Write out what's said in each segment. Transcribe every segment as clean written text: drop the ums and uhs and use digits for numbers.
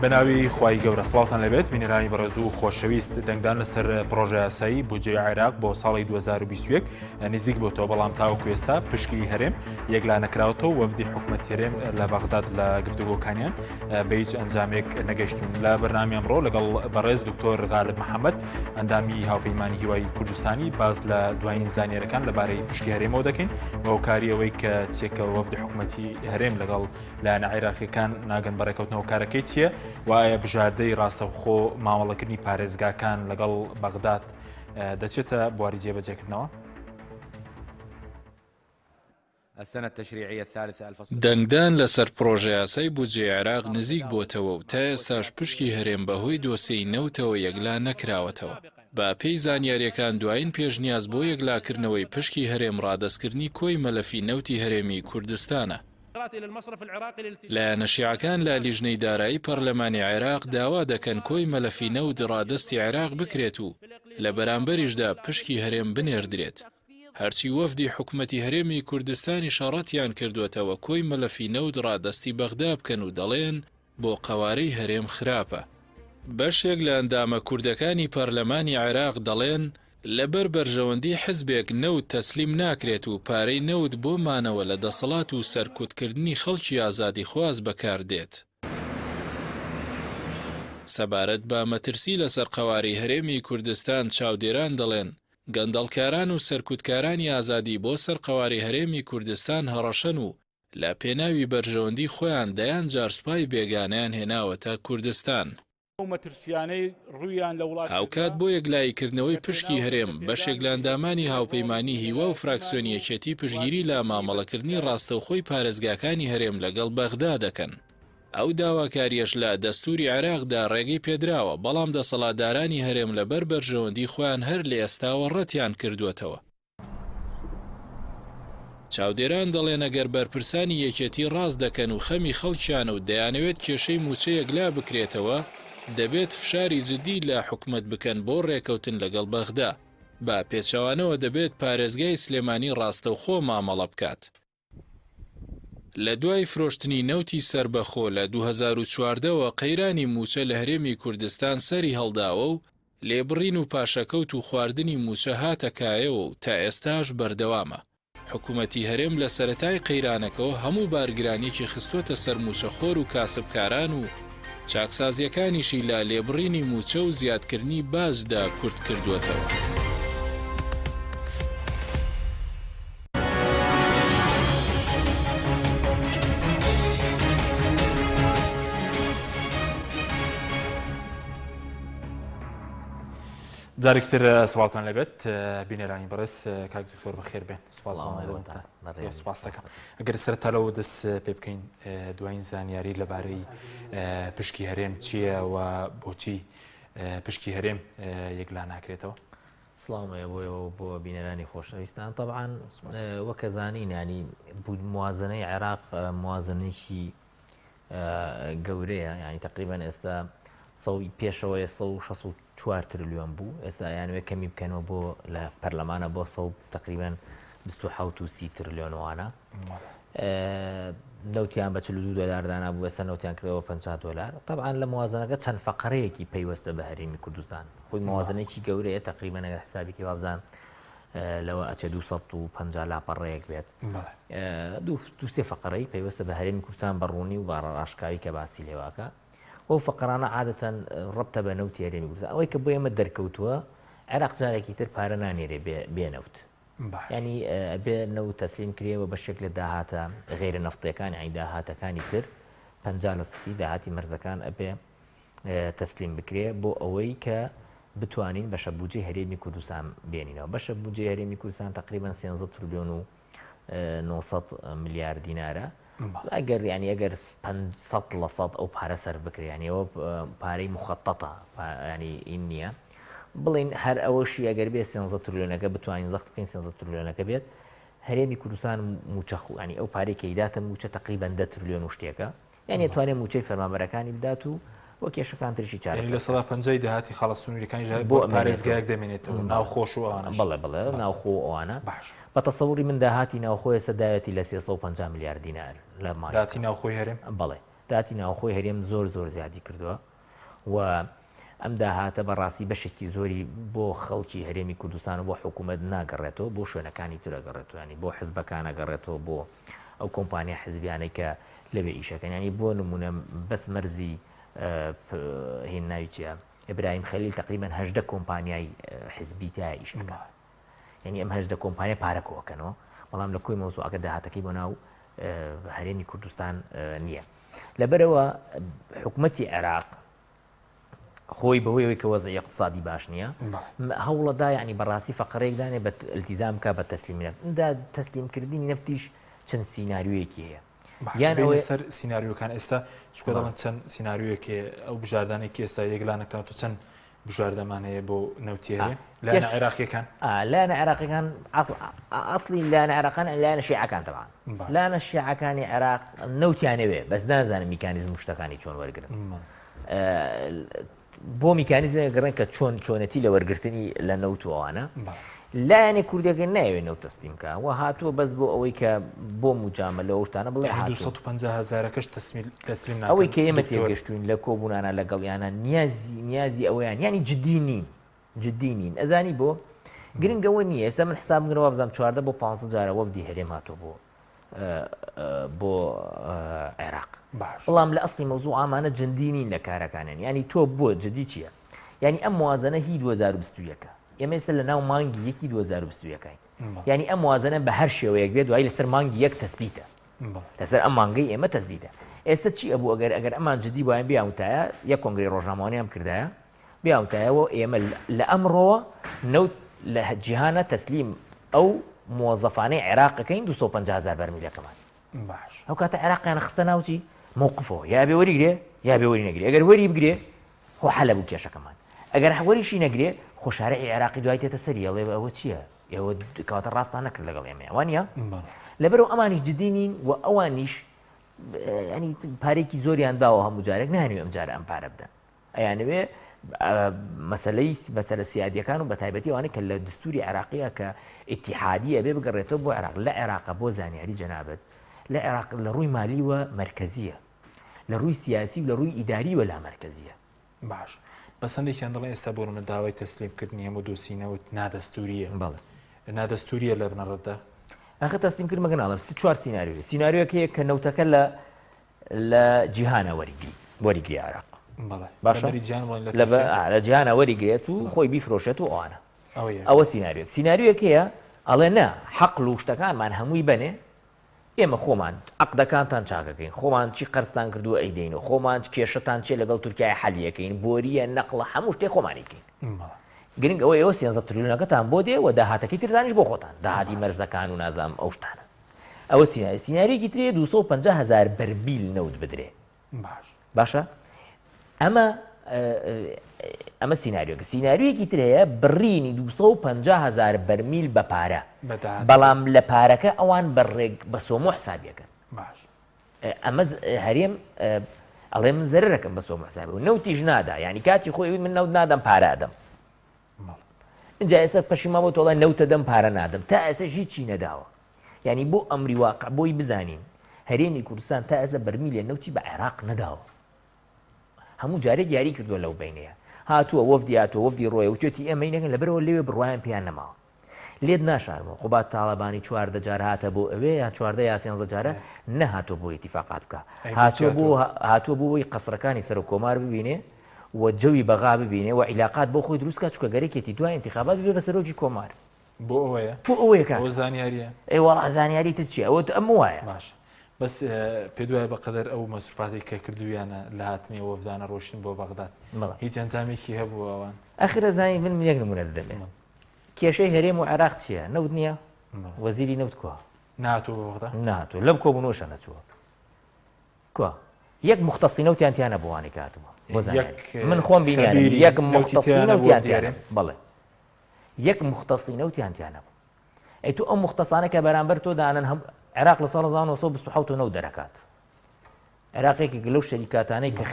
بەناوی خوای گەورە سڵاوتان لەبێت بینەرانی بەڕێز و خۆشەویست دەنگدان لەسەر پرۆژە یاسایی بودجێ عێراق بۆ ساڵی 2021 نزیک بۆتەوە بەڵام تاوەکو ئێستا پشکی هەرێم یەکلا نەکراوەتەوە وەفدی حکوومەت هەرێم لە بەغداد لە گفتوگۆکانیان بە هیچ ئەنجامێک نەگەشتون. لە بەرنامی ئەمڕۆ لەگەڵ بەڕێز دکتۆر غالب محەممەد ئەندامی هاوپەیمانی هیوای کوردستانی باز لە دوایین زانیێرەکان لەبارەی پشکی هەرێمەوە دەکەین بە هۆکاری ئەوەی کە چێکە وەفدی حکوومەتی هەرێم لەگەڵ لایەنە عێراقیەکان ناگەن بەڕێکەوتنەوە کارەکەی چییە وایە بژاردەی ڕاستەوخۆ مامەڵەکردنی پارێزگاکان لەگەڵ بەغداد دەچێتە بواری جێبەجێکردنەوە؟ دەنگدان لەسەر پرۆژە یاسای بودجێ عێراق نزیک بۆتەوە و تا ئێستاش پشکی هەرێم بەهۆی دۆسیەی نەوتەوە یەکلا نەکراوەتەوە. با پێی زانیاریەکان دوایین پێشنیاز بۆ یەکلاکردنەوەی پشکی هەرێم ڕادەستکردنی کۆی مەلەفی نەوتی هەرێمی کوردستانە. لایەنە شیعەکان لە لیژنەی دارایی پەرلەمانی عێراق داوا دەکەن کۆی مەلەفی نەوت ڕادەستی عێراق بکرێت و لە بەرامبەریشدا پشکی هەرێم بنێردرێت. هەرچی وەفدی حکوومەتی هەرێمی کوردستانی شەڕەتیان کردوێتەوە کۆی مەلەفی نەوت ڕادەستی بەغدا بکەن و دەڵێن بۆ قەوارەی هەرێم خراپە. بەشێک لە ئەندامە کوردەکانی پەرلەمانی عێراق دەڵێن لەبەر بەرژەوەندی حزبێک نەوت تەسلیم ناکرێت و پارەی نەوت بۆ مانەوە لە دەسەڵات و سەرکوتکردنی خەڵکی ئازادی خواز بەکاردێت. سەبارەت بە مەترسی لەسەر قەواری هەرێمی کوردستان چاودێران دەڵێن گەندەڵکاران و سەرکوتکارانی ئازادی بۆ سەر قەواری هەرێمی کوردستان هەڕەشەن و لە پێناوی بەرژەوەندی خۆیان دەیان جارسوپای بێگانیان هێناوەتە کوردستان. هاوکات بۆ یەکلاییکردنەوەی پشکی هەرێم بەشێک لە ئەندامانی هاوپەیمانی هیوا و فراکسیۆنی یەکێتی پشگیری لە مامەڵەکردنی ڕاستەوخۆی پارێزگاکانی هەرێم لەگەڵ بەغدا دەکەن. ئەو داواکاریەش لە دەستوری عێراقدا ڕێگەی پێدراوە بەڵام دەسەڵاتدارانی هەرێم لەبەر بەرژەوەندی خۆیان هەر لە ئێستاوە ڕەتیان کردوێتەوە. چاودێران دەڵێن ئەگەر بەرپرسانی یەکێتی ڕاست دەکەن و خەمی خەڵکیانە و دەیانەوێت کێشەی موچە یەکلا بکرێتەوە دەبێت فشاری جدی لە حکومەت بکەن بۆ ڕێکەوتن لەگەڵ بەغدا با پێچەوانەوە دەبێت پارێزگای سلێمانی ڕاستەوخۆ مامەڵە بکات. لە دوای فرۆشتنی نەوتی سربەخۆ لە 2014ەوە قەیرانی موچە لە هەرێمی کوردستان سەری هەڵداوە و لێبڕین و پاشەکەوت و خواردنی موچە هاتەکایەوە و تا ئێستاش بەردەوامە. حکوومەتی هەرێم لە سەرەتای قەیرانەکەەوە هەموو بارگرانێکی خستوۆتە سەر موچەخۆر و کاسبکاران و چاکسازیەکانیشی لە لێبڕینی موچە و زیادکردنی بازدا کورت کردوێتەوە. جارێکتر سڵاوتان لەبێت بینەرانی بەڕێز کاک دکتۆر بەخێر بێن. سپاس دەکەم. ئەگەر سەرەتالەوە دەست پێ بکەین دوایین زانیاری لەبارەی پشکی هەرێم چییە و بۆچی پشکی هەرێم یەکلا ناکرێتەوە؟ سڵامەیە بۆیەوە بۆ بینەرانی خۆشەویستان. طبعاً وەکە زانین ینی موازنەی عێراق موازنەیەکی گەورەیە، ینی تقریبان ئێستا پێشەوەی 164 تریلیۆن بوو، ئێستا یانوێ کەمی بکەنەوە بۆ لە پەرلەمانە بۆ تقریبان 27 تریلیۆن وانە. نەوتیان بە 42 دلار دانا بوو، ئێستا نەوتیان کردەوە 50 دلار. طبعاً لە موازنەکە چەند فەقەرەیەکی پەیوەستە بە هەرێمی کوردستان، خۆی موازنەیەکی گەورەیە، تقریبان ئەگەر حسابێکی وابزان لەوە ئەچێ 250 لاپەڕەیەک بێت. دو سێ فەقەرەی پەیوەستە بە هەرێمی کوردستان بەڕوونی و بە ڕاشکاوی کە باسی لێواکە. ئەو فەقەرانە عادەتەن ڕەبتە بە نەوتی هەرێمی کوردستان. ئەوەی کە بۆ ئێمە دەرکەوتووە عێراق جارێکی تر پارە نانێرێ بێنەوت، ینی ئەبێ نەوت تەسلیم کرێەوە بەشێک لە داهاتە غێرە نەفتەکان، یانی داهاتەکانی تر 50% داهاتی مەرزەکان ئەبێ تەسلیم بکرێ بۆ ئەوەی کە بتوانین بەشە بودجێ هەرێمی کوردستان بێنینەوە. بەشە بودجێ هەرێمی کوردستان تقریبان 13 تریلیۆن و 900 میلیارد دینارە. ئەگەر ینی ئەگەر 100% ئەو پارە سەر بکرێ، ینی ئەوە پارەی مخەتەتە، ینی ئین نییە بڵین هەر ئەوەشی ئەگەر بێت 13 تریلیۆنەکە بتوانین زەخت بکەین 13 تریلیۆنەکە بێت هەرێمی کوردستان موچە ینی ئەو پارەی کە ئیداتە موچە تقریبان 10 تریلیۆن و شتێکە، یعنی توانێت موچەی فەرمانبەرەکانی بدات و وە کێشەکان تریشی چارە لە 150 داهاتی خاڵە سنووریەکانی بۆ پارێزگایەک دەمێنێتەوە ناوخۆش و ئەوانە. بەڵێ ناوخۆ ئەوانە بە تەسەووری من داهاتی ناوخۆی ئێستا داوێتی لە 350 میلیارد دینار لە ماڵ داهاتی ناوخۆی هەرێم. بەڵێ داتی ناوخۆی هەرێم زۆر زیادی کردووە و ئەم داهاتە بەڕاستی بەشێکی زۆری بۆ خەڵکی هەرێمی کوردستان و بۆ حکوومەت ناگەڕێتەوە بۆ شوێنەکانی ترەگەڕێتەوە ینی بۆ حزبەکانە گەڕێتەوە بۆ ئەو کۆمپانیا حزبیانەی کە لەبێ ئیشەکەن ینی بۆ نمونە بەس مەرزی هین ناوی چیە ئیبراهیم خەلیل تقریبا 18 کۆمپانیای حزبی تایە ئیشەکە ینی ئەم 18 کۆمپانیا پارەکەوەکەنەوە بەڵام لە کۆی مەوزوعەکە داهاتەکەی بۆ ناو هەرێمی کوردستان نییە لەبەرەوە حکوومەتی عێراق خۆی بەهۆیەوەی کە وەزعی اقتصادی باش نییە هەوڵەدا یعنی بەڕاستی فەقەرێکدانێ بە التیزام کا بە تەسلیمی ئەمدا تەسلیمکردنی نەفتیش چەند سیناریوەیەکی هەیە یان سەر سیناریوەکان ئێستا چکە دەڵێن چەند سیناریوەیەکی ئەو بژاردانێکی ئێستا یەکلانەکرات و چەند بژاردەمان هەیە بۆ نەوتی هەرێم لایەنە عێراقیەکان لایەنە عێراقیەکان ئەسڵی لایەنە عێراقان لایەنە شیعەکان تەبعاً لایەنە شیعەکانی عێراق نەوتیانەوێ بەس نازانم میکانیزم شتەکانی چۆن وەرگرن بۆ میکانیزمێک گەڕێن کە چۆنەتی لە وەرگرتنی لە نەوتوانە لایەنی کوردەکە ناوێت نەوت تەسلیمکە و هاتووە بەس بۆ ئەوەی کە بۆ مجامە لە ئەوشتانە بڵێ 250,000کەش تەسلیم ئەوەی کە ئێمە تێگەشتوین لە کۆبوونانە لەگەڵیانە نیازی ئەوەیان ینی جددی نین ئەزانی بۆ گرنگەوە نییە ئێستا من حساب بگرەوە بزانام 14 بۆ 15 جارە وەفدی هەرێم هاتووە بۆ عێراق بەڵام لە ئەسڵی مەوزوع ئامانە جددی نین لە کارەکانن ینی تۆ بۆ جددی چییە ینی ئەم موازنە هی 2021 ئێمە ئێستا لە ناو مانگی یەکی 2021 ینی ئەم موازنە بە هەر شێوەیەک بێت دوای لەسەر مانگی یەک تەسبیتە لەسەر ئەم مانگەی ئێمە تەسبیتە ئێستا چی ئەبوو ئەگەر ئەمان جددی بۆیان بیاوتایە یەک کۆنگری ڕۆژنامەوانیان کردایە بیاوتایەوە ئێمە لە ئەمڕۆوە نەوت لە جیهانە تەسلیم ئەو موظفانەی عێراقەکەین 250,000 بەرمیلەکەمان باش ئەو کاتە عێراقیان خستە ناوچی مووقفەوە یا بێ وەریگرێ یا بێ وەری نەگرێ ئەگەر وەری بگرێ خۆ حەلە بوو کێشەکەمان ئەگەر وەریشی نەگرێ خۆشارەی عێراقی دوای تێتە سەری ئەڵێ ئەوە چییە ئێوە کەواتە ڕاستان نەکرد لەگەڵ ئێمە وانە لەبەرەوە ئەمانیش جددی نین و ئەوانیش ینی پارێکی زۆریان داوە هەموو جارێک نانوێ ئەم جارە ئەم پارە بدەن ئەیانوێ مەسەلە سیادیەکان و بە تایبەتی ئەوانەی کە لە دستوری عێراقیە کە ئیتیحادیە بێ بگەڕێتەوە بۆ عێراق لە عێراقە بۆ زانیاری جەنابەت لە عێراق لە ڕووی مالیوە مرکزیە لە ڕووی سیاسی و لە ڕووی ئیداریوە لا مرکزیە باش بەسەندێکیان دەڵێن ئێستا بۆڕونە داوای تەسلیمکردنی هەموو دۆسینەوت نادەستوریە نادەستوریە لە بنەڕەتدا ئەخە تەسلیمکرد مەگەناڵم 4 سیناریۆیەک هەیە کە نەوتەکە لە جیهانە وەریگری عێراق باشە لە جیهانە وەریگرێت و خۆی بیفرۆشێت و ئەوانە ئەوە سیناریۆیەک هەیە ئەڵێ نە حەقل و شتەکانمان هەمووی بنێ ئێمە خۆمان عەقدەکانتان چاکەکەین خۆمان چی قەرزتان کردو ئەیدەین و خۆمان کێشەتان چێ لەگەڵ تورکیای حەلیەکەین بۆریە نەقڵە هەموو شتێک خۆمانیکەین گرنگ ئەوە ئێوە 13 تریلیۆنەکەتان بۆ دێ و داهاتەکەی تردانیش بۆ خۆتان داهاتی مەرزەکان و نازام ئەو شتانە ئەوە سیناریۆکی ترێ 250,000 بەرمیل نەوت بدرێ باشە ئەمە سیناریۆیەکی ترەیە بڕینی 250,000 بەرمیل بە پارە بەڵام لە پارەکە ئەوان بە سۆمۆ حسابیەکەن ئەمە هەرێم ئەڵێ من زەرەکەم بە سۆمۆ حسابی و نەوتیش نادا ینی کاتی خۆی من نەوت نادەم پارە ئەدەم اینجا ئێستا پەشیما بۆ تۆڵە نەوتە دەم پارە نادەم تا ئێستا هیچی نەداوە ینی بۆ ئەمری واقع بۆی بزانین هەرێمی کوردستان تا ئێستا بەرمیلێ نەوتی بە عێراق نەداوە هەموو جارێک یاری کردووە لەو بینەیە هاتووە وەفدی ڕۆیە و توێتی ئێمەی نەکەن لەبەرەوە لێوێ بڕواان پێیان نەماوە لێت ناشارمەوە خۆبات تاڵەبانی 14 جار هاتە بۆ ئەوێ یا 14 یا 13 جارە نەهاتۆ بۆ ئیتیفاقات بکە هاتووە بۆی قەسرەکانی سەر و کۆمار ببینێ و جەوی بەغا ببینێ و عیلاقات بۆ خۆی دروستکە چکە گەرەێکی دوای انتخابات بێ بە سەرۆکی کۆمار بۆ ئەوەیە زانیاریە ئێوەڵ زانیاری تر چیە ئەوە ئەم وایە باش بەس پێ دوای بەقەدەر ئەو مەسروفاتی کە کردویانە لە هاتنی وەفدانە ڕۆشتن بۆ بەغداد هیچ ئەنجامێکی هەبوو ئەوان ئەخرە زانی من یەک نمونە دەدەمێ کێشەی هەرێم و عێراق چییە نەوت نییە وەزیری نەوت کووە ناتوە بۆ بەغداد ناتوە لەم کۆبوونەوەشە نەچووە کووە یەک مختصی نەوتیان تیانە بۆوانی کاتمە من خۆم بینیانە یەک مختصی نەوتیان بەڵێ یەک مختصی نەوتیان تیانە بوو ئەی تو ئەم مختصانە کە بەرامبەر تۆ دانن هەم عێراق لە ساڵ 1970 دەرەکات عێراقێکی لەو شەریکاتانەی کە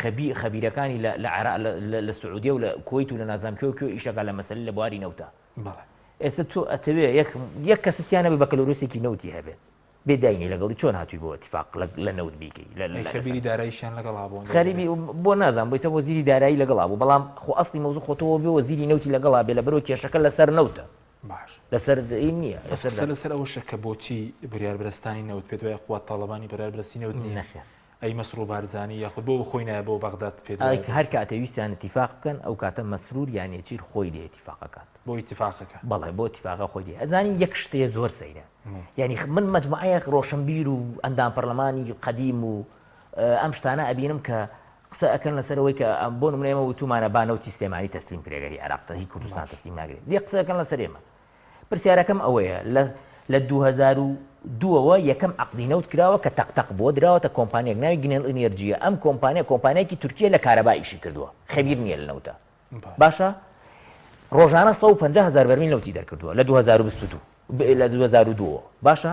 خەبیرەکانی لە سعودیە و لە کویت و لە نازانکەوە ئیشەکە لە مەسەلە لە بواری نەوتە ئێستا تۆ ئەتەوێ یەک کەسیانە بە بەکەلۆرۆسێکی نەوتی هەبێت بێداینی لەگەڵی چۆن هاتووی بۆ اتفاق لە نەوت بیکەی خەبیری داراییشیان لەگەڵا بوون خەریبی بۆ نازان بۆیسە وەزیری دارایی لەگەڵا بوو بەڵام خۆ ئەسڵی مەوزوع خۆتەوە بێ وەزیری نەوتی لەگەڵا بێ لەبەرەوە کێشەکە لەسەر نەوتە باش لەسەر نییە لەسەر ئەوشە کە بۆچی بریاربرستانی نەوت پێت وایە قوات تاڵەبانی بەراربرسی نەوت نیە ئەی مەسرور بارزانی یاخود بۆ خۆی نایە بۆ بەغداد پێت هەر کاتە ویستیان اتفاق بکەن ئەو کاتە مەسرور یانێ چیر خۆی لێ اتفاقەکات بۆ ئیتفاقەکە بەڵێ بۆ اتفاقە خۆی لێ ئەزانی یەک شتەیە زۆر سەیرە یعنی من مەجموعەیەک ڕۆشنبیر و ئەندام پەرلەمانی قەدیم و ئەم شتانە ئەبینم کە قسە ئەکەن لەسەرەوەی کە بۆ نمونەیەمە وتومانە بانەوتی سلێمانی تەسلیم کرێگەری عێراق هیچ کوردستان تەسلیم ناگرێت دێ قسە ئەکەن لەسەر ئێمە پرسیارەکەم ئەوەیە لە 2002ەوە یەکەم عەقدی نەوت کراوە کە تەقتەق بۆ دراوەتە کۆمپانیەک ناوی گنێل ئێنێرجیە ئەم کۆمپانیایەکی تورکیە لە کارەبا ئیشی کردووە خەبیر نییە لە نەوتە باشە ڕۆژانە 150,000 بەرمیل نەوتی دەرکردووە لە 2022 لە 2002 باشە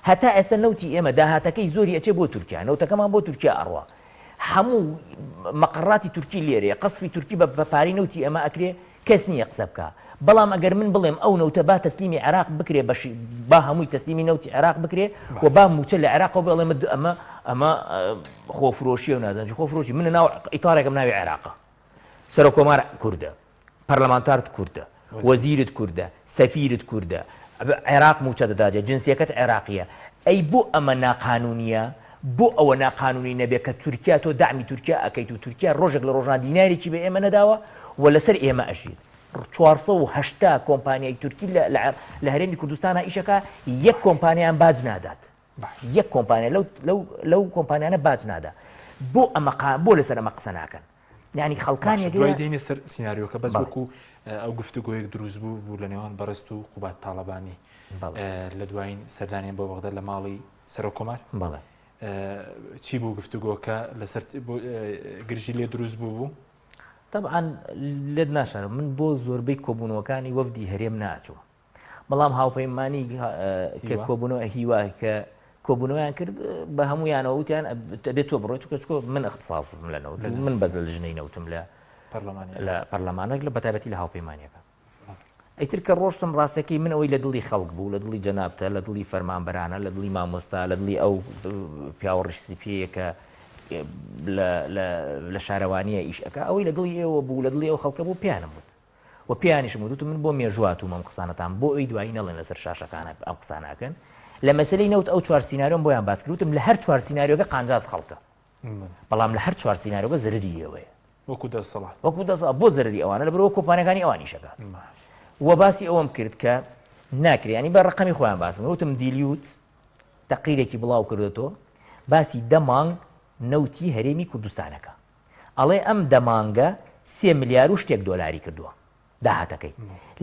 هەتا ئێستا نەوتی ئێمە داهاتەکەی زۆری ئەچێ بۆ تورکیا نەوتەکەمان بۆ تورکیا ئەڕوا هەموو مەقڕاتی تورکی لێرەیە قەسفی تورکی بە پاری نەوتی ئەمە ئەکرێ کەس نییە قسە بکە بەڵام ئەگەر من بڵێم ئەو نەوتە با تەسلیمی عێراق بکرێ بەشی با هەمووی تەسلیمی نەوتی عێراق بکرێ و با موچە لە عێراقەوە بڵێم ئەمە خۆفرۆشیە و نازانجی خۆفرۆشی منە ناو ئیتارێکم ناوی عێراقە سەرۆکۆمار کووردە پەرلەمانتارت کووردە وەزیرت کووردە سەفیرت کووردە عێراق موچە دەداجە جنسیەکەت عێراقیە ئەی بۆ ئەمە ناقانونیە بۆ ئەوە ناقانونی نەبێت کە تورکیا تۆ دامی تورکیا ئەەکەیت و تورکیا ڕۆژێک لە ڕۆژان دینارێکی بە ئێمە نەداوە و لەسەر ئێمە ئەژید 480 کۆمپانیای تورکی لە هەرێمی کوردستانە ئیشەکە یەک کۆمپانیان باج نادات یەک کۆمپانیا لەو کۆمپانیانە باج نادا بۆ ئەمە بۆ لەسەر ئەمە قسە ناکەن یعنی خەڵکانێک دێنێ سەر سیناریۆکە بەس وەکو ئەو گفتوگۆیەک دروست بوو لە نێوان بەڕست و قوبات تاڵەبانی لە دوایین سەردانیان بۆ بەغداد لە ماڵی سەرۆکۆمار بەڵێ چی بوو گفتوگۆکە لەسەر گرژی لێ دروست بوو طبعا لێت ناشارم من بۆ زۆربەی کۆبوونەوەکانی وەفدی هەرێم ناچووە بەڵام هاوپەیمانی کە کۆبوونەوە هیوا کە کۆبوونەوەیان کرد بە هەمویانەوە وتیان بێت تۆ بڕۆیت و کەچکۆ من اختصاصم لە نەوت من بەز لە ژنەی نەوتم لە پەرلەمانێک لە بەتابەتی لە هاوپەیمانیەکە ئەیتر کە ڕۆشتم ڕاستەکەی من ئەوەی لە دڵی خەڵک بوو لە دڵی جەنابتە لە دڵی فەرمانبەرانە لە دڵی مامۆستا لە دڵی ئەو پیاوەڕیش سیپیەیە کە لە شارەوانیە ئیشەکە ئەوەی لە دڵی ئێوە بوو لە دڵی ئەو خەڵکە بوو پیانم بوو و پیانیشم وت من بۆ مێژوات و مەم قسانەتان بۆ ئەوی دوایی نەڵێن لەسەر شاشەکانە ئەم قساناکەن لە مەسلەی نەوت ئەو چوار سیناریۆم بۆیان باس کردوتم لە هەر چوار سیناریۆکە قانجاز خەڵکە بەڵام لە هەر چوار سیناریۆکە زەرری ئێوەیە وەکو دەسەڵات بۆ زەرری ئەوانە لەبەرەوە کۆمپانیەکانی ئەوانیشەکە و باسی ئەوەم کرد کە ناکرێ ینی بە ڕقەمی خۆیان باسم وتم دیلیوت تەقیرێکی بڵاو کردێتەوە باسی 10 مانگ نەوتی هەرێمی کوردستانەکە ئەڵێ ئەم 10 مانگە 3 ملیار و شتێک دۆلاری کردووە داهاتەکەی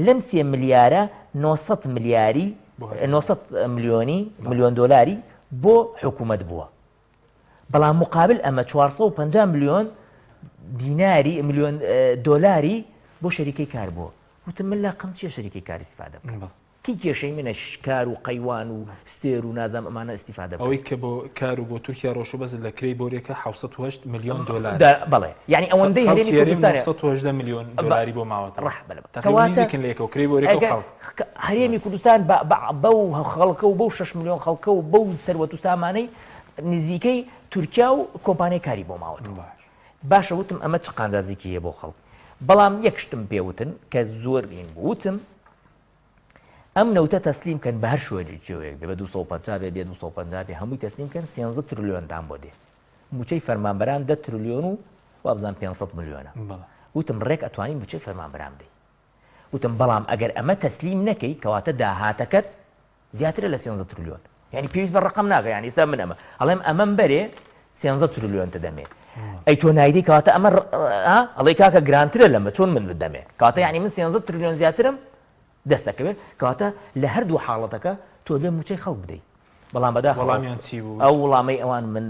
لەم 3 ملیارە 900 ملیاری 900 ملیۆن دۆلاری بۆ حکوومەت بووە بەڵام مقابل ئەمە 450 ملیۆن دیناری ملیۆن دۆلاری بۆ شەریکەی کار بووە وتم من لاقم چیە شەریکەی کار استیفادە بکەم کی کێشەی منە شکار و قەیوان و ستێر و نازام ئەمانە استیفادە ئەوەی کە بۆ کار و بۆ تورکیا ڕۆژە بەز لە کرێی بۆرێکە 708 ملیۆن دۆلار بەڵێ یعنی ئەوەندەی هەرێمی کوردستان 708 ملیۆن دۆلاری بۆ ماوەتە کەواتە لێکەوە کرێی بۆرێکە خەڵک هەرێمی کوردستان بەو خەڵکە و بەو 6 ملیۆن خەڵکە و بەو سەروەت و سامانەی نزیکەی تورکیا و کۆمپانیای کاری بۆ ماوەتەوە باشە وتم ئەمە چ قانجازێکیە بۆ خەڵک بەڵام یەکشتم پێوتن کە زۆرین بوتم ئەم نەوتە تەسلیم کەن بە هەر شوێنێک بێ بە 250 بێ 250 بێ هەمووی تەسلیم کەن 13 تریلیۆنتان بۆ دێ موچەی فەرمانبەران 10 تریلیۆن و وابزان 500 ملیۆنە وتم ڕێک ئەتوانین موچەی فەرمانبەران بدەین وتم بەڵام ئەگەر ئەمە تەسلیم نەکەی کەواتە داهاتەکەت زیاترە لە 13 تریلیۆن یعنی پێویست بە ڕقم ناکە یعنی ئێستا من ئەمە ئەڵێم ئەمەم بەرێ 13 تریلیۆنتە دەمێ ئەی تۆ نایدی کەواتە ئەمە ئەڵێ کاکە گرانترە لەمە چۆن من دەمێ کەواتە یعنی من 13 تریلیۆن زیاترم دەست دەکەوێت کەواتە لە هەردوو حاڵەتەکە تۆ بێ موچەی خەڵک بدەیت بەڵام بەداخەوە وەڵامیان چی بوو ئەو وڵامەی ئەوان من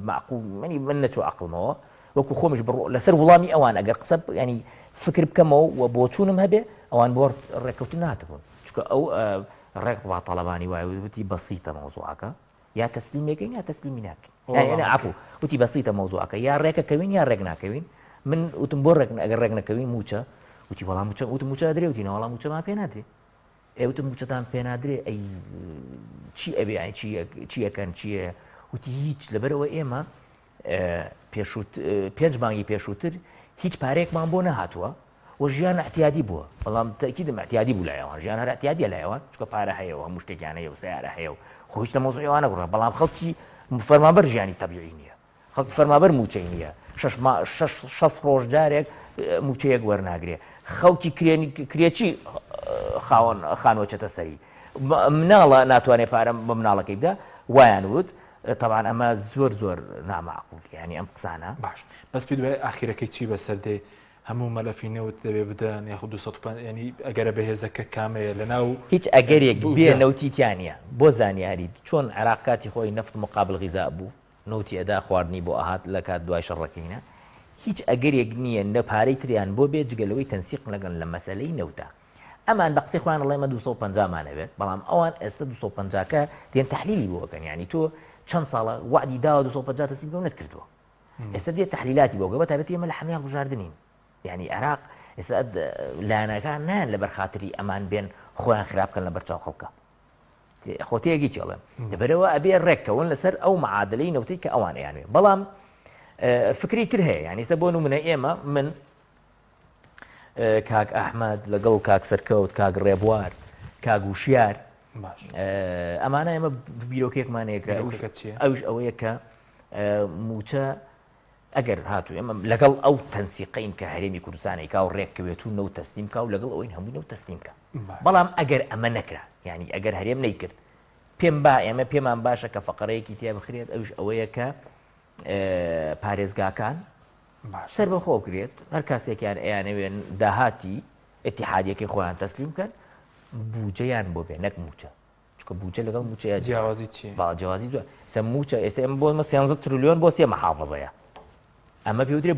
معقول من نەچوو عەقڵمەوە وەکو خۆمش لەسەر وڵامی ئەوان ئەگەر قسە ینی فکر بکەمەوە و بۆ چوونم هەبێ ئەوان بۆ ڕێکەوتن ناتبوون چونکە ئەو ڕێک با تەڵەبانی وایە وتی بەسیتە مەوزوعەکە یا تەسلیمێکین یا تەسلیمی ناکەین یعنی عەفو وتی بەسیتە مەوزوعەکە یا ڕێکەکەوین یا ڕێک ناکەوین من وتم بۆ ئەگەر ڕێک نەکەوین موچە وتی وەڵام موچە وتم موچە دەدرێ وتی نەوەڵام موچەمان پێ نادرێ ئێوتم موچەتان پێ نادرێ ئەی چی ئەبێ چیەکەن چییە وتی هیچ لەبەرەوە ئێمە 5 مانگی پێشووتر هیچ پارەیەکمان بۆ نەهاتووە و ژیان احتیادی بووە بەڵام تاکیدم احتیادی بوو لایەوان ژیان هەر احتیادیە لایەوە چکە پارە هەیەەوە هەموو شتێکیان هەیە و سیارە هەیە و خۆ هیچ مۆزوعی ئەوانە گوڕە بەڵام خەڵکی فەرمانبەر ژیانی تەبیعی نییە خەڵکی فەرمانبەر موچەی نییە 6 ڕۆژ جارێک موچەیەک وەرناگرێ خەڵکی کرێکی خانوەچێتە سەری مناڵە ناتوانێت پارەم بە مناڵەکەی بدا وایان وت طبعا ئەمە زۆر نامعقول ینی ئەم قسانە باش بەس پێ دوای ئاخیرەکەی چی بەسەردێ هەموو مەلەفی نەوت دەبێ بدەن یاخود 250 ینی ئەگەرە بەهێزەکە کامەیە لەناو هیچ ئەگەرێک بێ نەوتیتیانە بۆ زانیاری چۆن عێراق کاتی خۆی نەفت مقابل غیزا بوو نەوتی ئەدا خواردنی بۆ ئاهات لە کات دوای شەڕەکەینە هیچ ئەگەرێک نییە نە پارەی تریان بۆ بێت جگەلەوەی تەنسیق لەگەن لە مەسەلەی نەوتە ئەمان بە قسەی خۆیان ئەڵێمە 250 مانەوێت بەڵام ئەوان ئێستا 250کە دێن تەحلیلی بۆکەن ینی تۆ چەند ساڵە وعدی داوە 250 تەسیب بۆ نەتکردووە ئێستا دێت تەحلیلاتی بۆ گە بەتابەتی ئێمە لە حەمیان بژاردنین ینی عێراق ئێستا لایەنەکان نان لەبەر خاتری ئەمان بێن خۆیان خراپکەن لە بەرچاو خەڵکە خۆتەیەکی چێڵێم دەبەرەوە ئەبێ ڕێککەون لەسەر ئەو معادلەی نەوتەی کە ئەوانەیانوێ بەڵام فکری تر هەیە ینی سە بۆ نمونە ئێمە من کاک ئەحمەد لەگەڵ کاک سەرکەوت کاک ڕێبوار کاک وشیار ئەمانە ئێمە بیرۆکێکمانەیەکە ئەوش ئەوەیە کە موچە ئەگەر هاتوو ئێمە لەگەڵ ئەو تەنسیقین کە هەرێمی کوردستانی کا و ڕێککەوێت و نەوت تەستیم کا و لەگەڵ ئەوین هەمووی نەوت تەستیمکە بەڵام ئەگەر ئەمە نەکرا ینی ئەگەر هەرێم نەیکرد پێم با ئێمە پێمان باشە کە فەقەرەیەکی تیا بخرێت ئەوش ئەوەیە کە پارێزگاکان سەر بەخۆ بکرێت هەر کاسێکیان ئەیانەوێن داهاتی ئەتیحادیەکەی خۆیان تەسلیم بکەن بوجەیان بۆ بێ نەک موچە چکە بوجە لەگەڵ موچەیە جیاوازی چی جیاوازی دووە سە موچە ئێستا ئێمە بۆ 13 تریلیۆن بۆ 3 محافظەیە ئەمە پێوترێ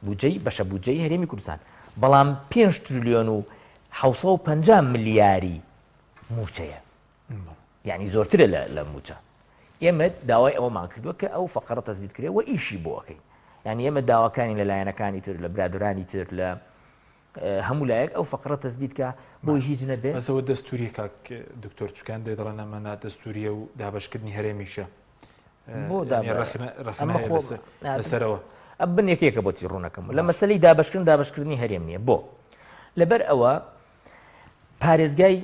بوجەی بەشە بوجەی هەرێمی کوردستان بەڵام 5 تریلیۆن و 750 ملیاری موچەیە یعنی زۆرترە لە موچە ئێمە داوای ئەوەمان کردووە کە ئەو فەقەرە تەزبیت کرێ و ئیشی بۆەکەین یعنی ئێمە داواکانی لە لایەنەکانی تر لە برادرانی تر لە هەموو لایەک ئەو فەقەرە تەزبیت کە بۆی هیچ نەبێت ئەسەوە دەستوری کاک دکتۆر چوکان دەڵێن ئەمە دەستوریە و دابشکردنی هەرێمیشە بۆ لەسەرەوە ئەم بن یەکێکە بۆتی ڕوونەکەم لە مەسەلەی دابشکردنی هەرێم نییە بۆ لەبەر ئەوە پارێزگای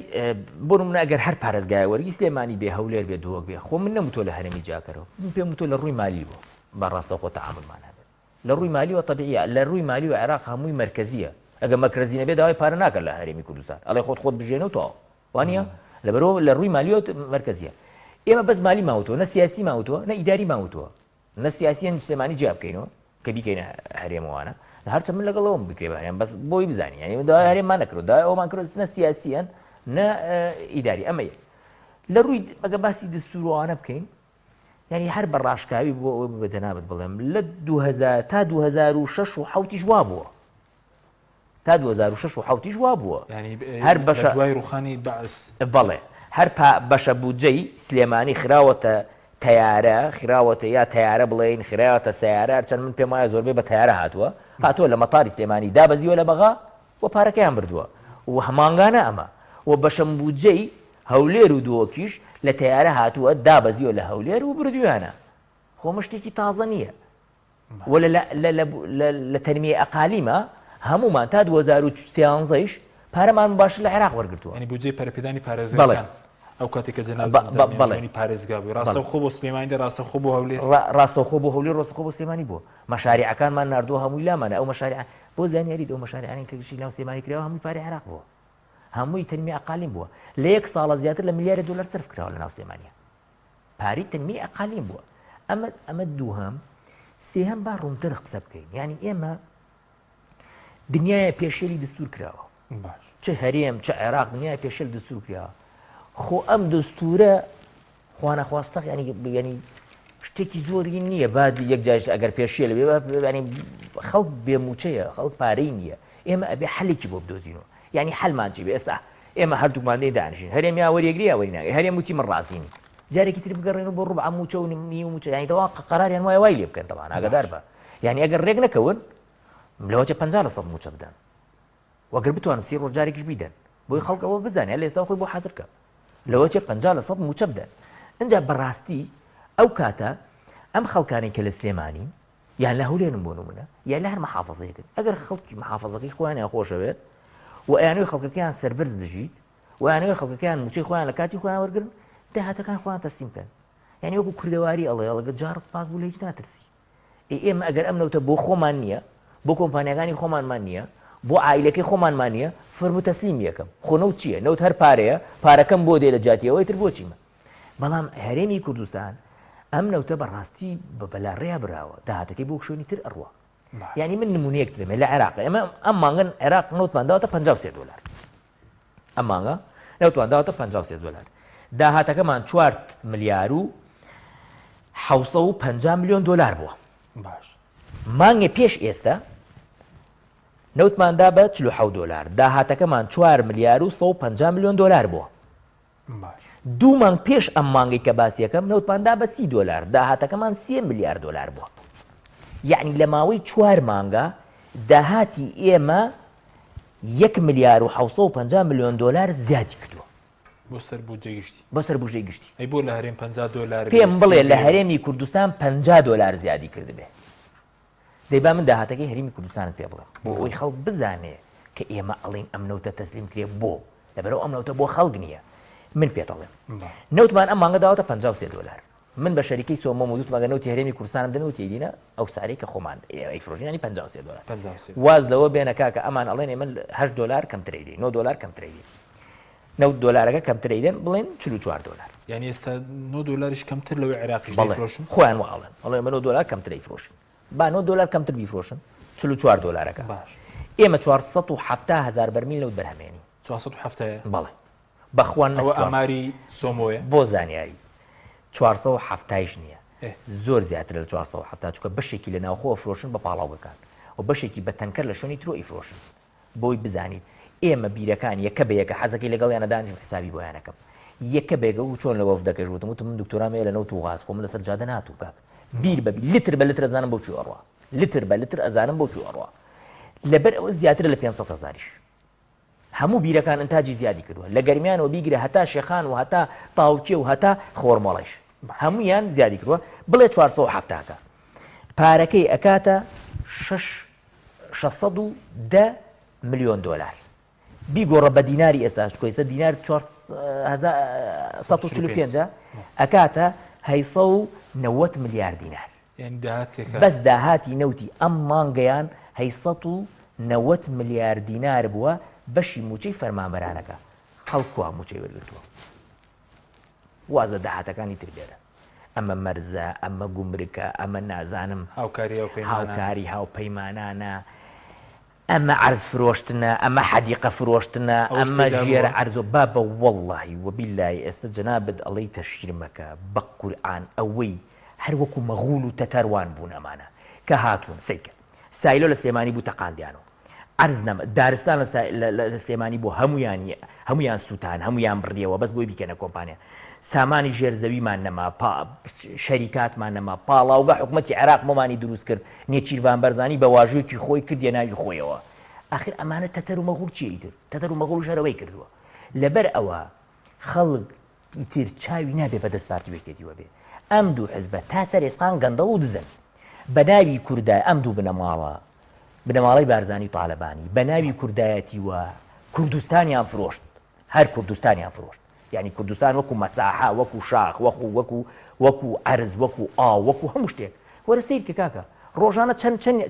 بۆ نمونە ئەگەر هەر پارێزگای وەرگی سلێمانی بێ هەولێر بێ دۆک بێ خۆ من نەموتۆ لە هەرێمی جاکەرەوە من پێم وتۆ لە ڕووی مالی بۆ بەڕاستە خۆ تەعاملمان هەبێت لە ڕووی مالیوە تەبیعیە لە ڕووی مالی و عێراق هەمووی مرکزیە ئەگەر مەرکزی نەبێ داوای پارە ناکەن لە هەرێمی کوردستان ئەڵێ خۆت بژێنەوە وانە لەبەرەوە لە ڕووی مالیوە مرکزیە ئێمە بەس مالی ماوتەوە نە سیاسی ماوتەوە نە ئیداری ماوتەوە نە سیاسیان سلێمانی جیا بکەینەوە کە بیکەینە هەرێمەوانە هەرچە من لەگەڵەوەم بکرێ بەهێن بەس بۆی بزانین ینی داوای هەرێممان نەکرد داوای ئەومان کرد نە سیاسیان نە ئیداری ئەمەیە لە ڕووی ئەگە باسی دەستوروانە بکەین ینی هەر بە ڕاشکاوی بۆ ئەوە بە جەنابەت بڵێم لە 2000 تا 2006 و حوتیش وا بووە تا 2006 و حوتیش وا بووە هەر بەشە دوای ڕوخانی بەعس بەڵێ هەر بەشە بودجەی سلێمانی خراوەتە تەیارە خراوەتە یا تەیارە بڵێن خراوەتە سیارە چەند من پێم وایە زۆربەی بە تەیارە هاتووە لە مەتاری سلێمانی دابەزیوە لە بەغا و پارەکەیان بردووە و هەمانگانە ئەمە و بەشەم بودجەی هەولێر و دۆکیش لە تەیارە هاتووە دابەزیوە لە هەولێر و بردویانە خۆمە شتێکی تازە نییە و لە تەنمیە ئەقالیمە هەمومان تا 2013ش پارەمان باش لە عێراق وەرگرتووە ینی بودجەی پەرەپێدانی پارێزەکان ئەو کاتێککە جەنابی پارێزگا بووی ڕاستەوخۆ بۆ سلێمانی ڕاستەخۆ بۆ هەولێر ڕاستەخۆ بۆ هەولێر ڕاستەخۆ بۆ سلێمانی بووە مەشاریعەکانمان ناردووە هەمووی لامانە ئەو مەشاریع بۆ زانیاریت ئەو مەشاریعانی کەشی لەو سلێمانی کراوە هەمووی پارەی عێراق بووە هەمووی تەنمی ئەقالیم بووە لە 1 ساڵە زیاتر لە ملیارە دلار سەرف کراوە لە ناو سلێمانیە پارەی تەنمی ئەقالیم بووە ئەمە دووهەم سێهەم با ڕوونتر قسە بکەین ینی ئێمە دنیای پێشێلی دستور کراوە چه هەرێم چه عێراق دنیای پێشێل دستور کراوە خۆ ئەم دستورە خوانەخواستە ینی شتێکی زۆری نییە بعد یەک جایش ئەگەر پێشێل بێ ینی خەڵک بێموچەیە خەڵک پارەی نییە ئێمە ئەبێ حەلێکی بۆ بدۆزینەوە ینی حەلمان چی بێ ئێستا ئێمە هەردووکمان لێ دانیشین هەرێم یا وەریەگری یا وەریناگەی هەرێم وتی من ڕازین جارێکی تر بگەڕێن بۆ ڕوبع موچە و نیمنی موچە ینی دەوا قەراریان وایە وای لێ بکەن تەمان ئاگادار بە ینی ئەگەر ڕێک نەکەون لەوەچە 50% موچە بدەن وەگەر بتوانن 30 ڕۆژ جارێکیش بیدەن بۆی خەڵکەوە بزانێت لە ئێستا خۆی بۆ حەزرکە لەوە چێ 50% موچە بدەن اینجا بەڕاستی ئەو کاتە ئەم خەڵکانی کە لە سلێمانی یان لە هەولێرن بۆ نمونە یان لە هەر مەحافەزەیەکن ئەگەر خەڵکی مەحافەزەکەی خۆیان خۆشەوێت و ئەیانەوەی خەڵکەکەیان سەربەرز بژیت و ئەیانەوەی خەڵکەکەیان موچەی خۆیان لە کاتی خۆیان وەرگرن داهاتەکان خۆیان تەسلیم بکەن یعنی وەکو کوردەواری ئەڵێ جارت پاک بوو لە هیچ ناترسی ئێمە ئەگەر ئەم نەوتە بۆ خۆمان نییە بۆ کۆمپانیەکانی خۆمانمان نییە بۆ عائیلەکەی خۆمانمان نییە فەرموو تەسلیم یەکەم خۆ نەوت چییە نەوت هەر پارەیە پارەکەم بۆ دێ لە جاتیەوەی تر بۆچیمە بەڵام هەرێمی کوردستان ئەم نەوتە بەڕاستی بەلا ڕێیا براوە داهاتەکەی بۆ شوێنی تر ئەڕوە یعنی من نمونەیەک دەمێ لە عێراق ئێمە ئەم مانگن عێراق نەوتمانداوەتە $53 ئەم مانگە نەوتمانداوەتە $53 داهاتەکەمان 4 ملیار و 750 میلیۆن دلار بووە باش مانگێ پێش ئێستا نەوتماندا بە $47 داهاتەکەمان 4 ملیار و 150 میلیۆن دلار بووە باش دوو مانگ پێش ئەم مانگی کە باسیەکەم نەوتماندا بە $30 داهاتەکەمان 3 ملیار دلار بووە یعنی لە ماوەی 4 مانگە داهاتی ئێمە 1 ملیار و 750 میلیۆن دلار زیادی کردووە بۆ سەر بودجە گشتی بۆ سەر بژەی گشتی ئەی بۆ لە هەرێم $50 پێم بڵێ لە هەرێمی کوردستان $50 زیادی کردبێ دەیبا من داهاتەکەی هەرێمی کوردستانت پێ بڵێم بۆ ئەوی خەڵک بزانێ کە ئێمە ئەڵێن ئەم نەوتە تەسلیم کرێ بۆ لەبەرەوە ئەم نەوتە بۆ خەڵک نییە من پێت ئەڵێم نەوتمان ئەم مانگە داوەتە $53 من بە شەریکەی سۆمە و دووتمەگە نەوتی هەرێمی کوردستانم دەنەوتی دینە ئەو سارەی کە خۆمان ئەیفرۆژینی $53 واز لەوە بێنە کاکە ئەمان ئەڵێنێ من $8 کەم ترێدی $9 کەم ترێدی $9 کەم ترێدن بڵێن $44 یعنی ئێستا $9 کەمتر لەوەی عێراقی بەڵێ خۆیان وەڵێن ئەڵێ من $9 کەم ترەی فرۆشن با $9 کەمتر بیفرۆشن $44 باش ئێمە 470,000 بەرمیل لەوت بەرهەمێنی 470 بەڵێ بەخوان ئەوە ئەماری سۆمۆیە بۆ زانیاری 470 نییە زۆر زیاتر لە 470 چکە بەشێکی لە ناوخۆ فرۆشن بە پاڵاو بکات و بەشێکی بە تەنکەر لە شوێنی ترۆ ئیفرۆشن بۆی بزانیت ئێمە بیرەکان یەکە بە یەکە حەزەکەی لەگەڵیانە دانیشم حسابی بۆیانەکەم یەکە بێگە و چۆن لەوە دەکەش وتم من دکتۆرامەیە لە نەوت و غاز خۆم لەسەر جادە ناتوو کاک بیر بە لتر بە لتر ئەزانم بۆ چی ئەڕوا لتر بە لتر ئەزانم بۆ چی ئەڕوا لەبەر ئەوە زیاتر لە 500,000ش هەموو بیرەکان ئەنتاجی زیادی کردووە لە گەرمیانەوە بیگرە هەتا شێخان و هەتا تاوکێ و هەتا خۆرمەڵەش هەمویان زیادی کردووە بڵێ 470کە پارەکەی ئەکاتە 610 میلیۆن دلار بیگۆڕە بە دیناری ئێستا کۆیسە دینار 445 ئەکاتە 890 میلیار دینار بەس داهاتی نەوتی ئەم مانگەیان 890 میلیار دینار بووە بەشی موچەی فەرمانبەرانەکە خەڵکووە موچەی وەرگرتووە وازە داهاتەکانی تر لێرە ئەمە مەرزە ئەمە گومرکە ئەمە نازانم هاوکاری هاوپەیمانانە ئەمە عەرز فرۆشتنە ئەمە حەدیقە فرۆشتنە ئەمە ژێرە عەرزۆ با بە وەڵڵاهی وەبیللای ئێستا جەنابەت ئەڵەی تەشیر مەکە بە قورئان ئەوەی هەر وەکو مەغوول و تەتەروان بوون ئەمانە کە هاتوون سەیکە سایلۆ لە سلێمانی بوو تەقاندیانەوە عەرز نەما دارستان لە سلێمانی بۆ هەمویان سووتان هەمویان بڕیەوە بەس بۆی بیکەنە کۆمپانیا سامانی ژێرزەویمان نەما شەریکاتمان نەما پاڵاوگە حکوومەتی عێراق مۆمانی دروست کرد نێچیروان بەرزانی بە واژوویەکی خۆی کردیە ناوی خۆیەوە ئاخر ئەمانە تەتەر و مەغوڵ چیە تر تەتەر و مەغوڵ ژەرەوەی کردووە لەبەر ئەوە خەڵک ئیتر چاوی نابێ بەدەست پارتیوێکێتیوە بێ ئەم دوو حزبە تا سەرێسقان گەندەڵ و دزن بە ناوی کوردای ئەم دوو بنەماڵەی بارزانی تاالبانی بە ناوی کوردایەتی وە کوردستانیان فرۆشت هەر کوردستانیان فرۆشت یعنی کوردستان وەکو مەساحە وەکو شاخ وەکو عەرز وەکو وەکو هەموو شتێک وەرە سیر کە کاکە ڕۆژانە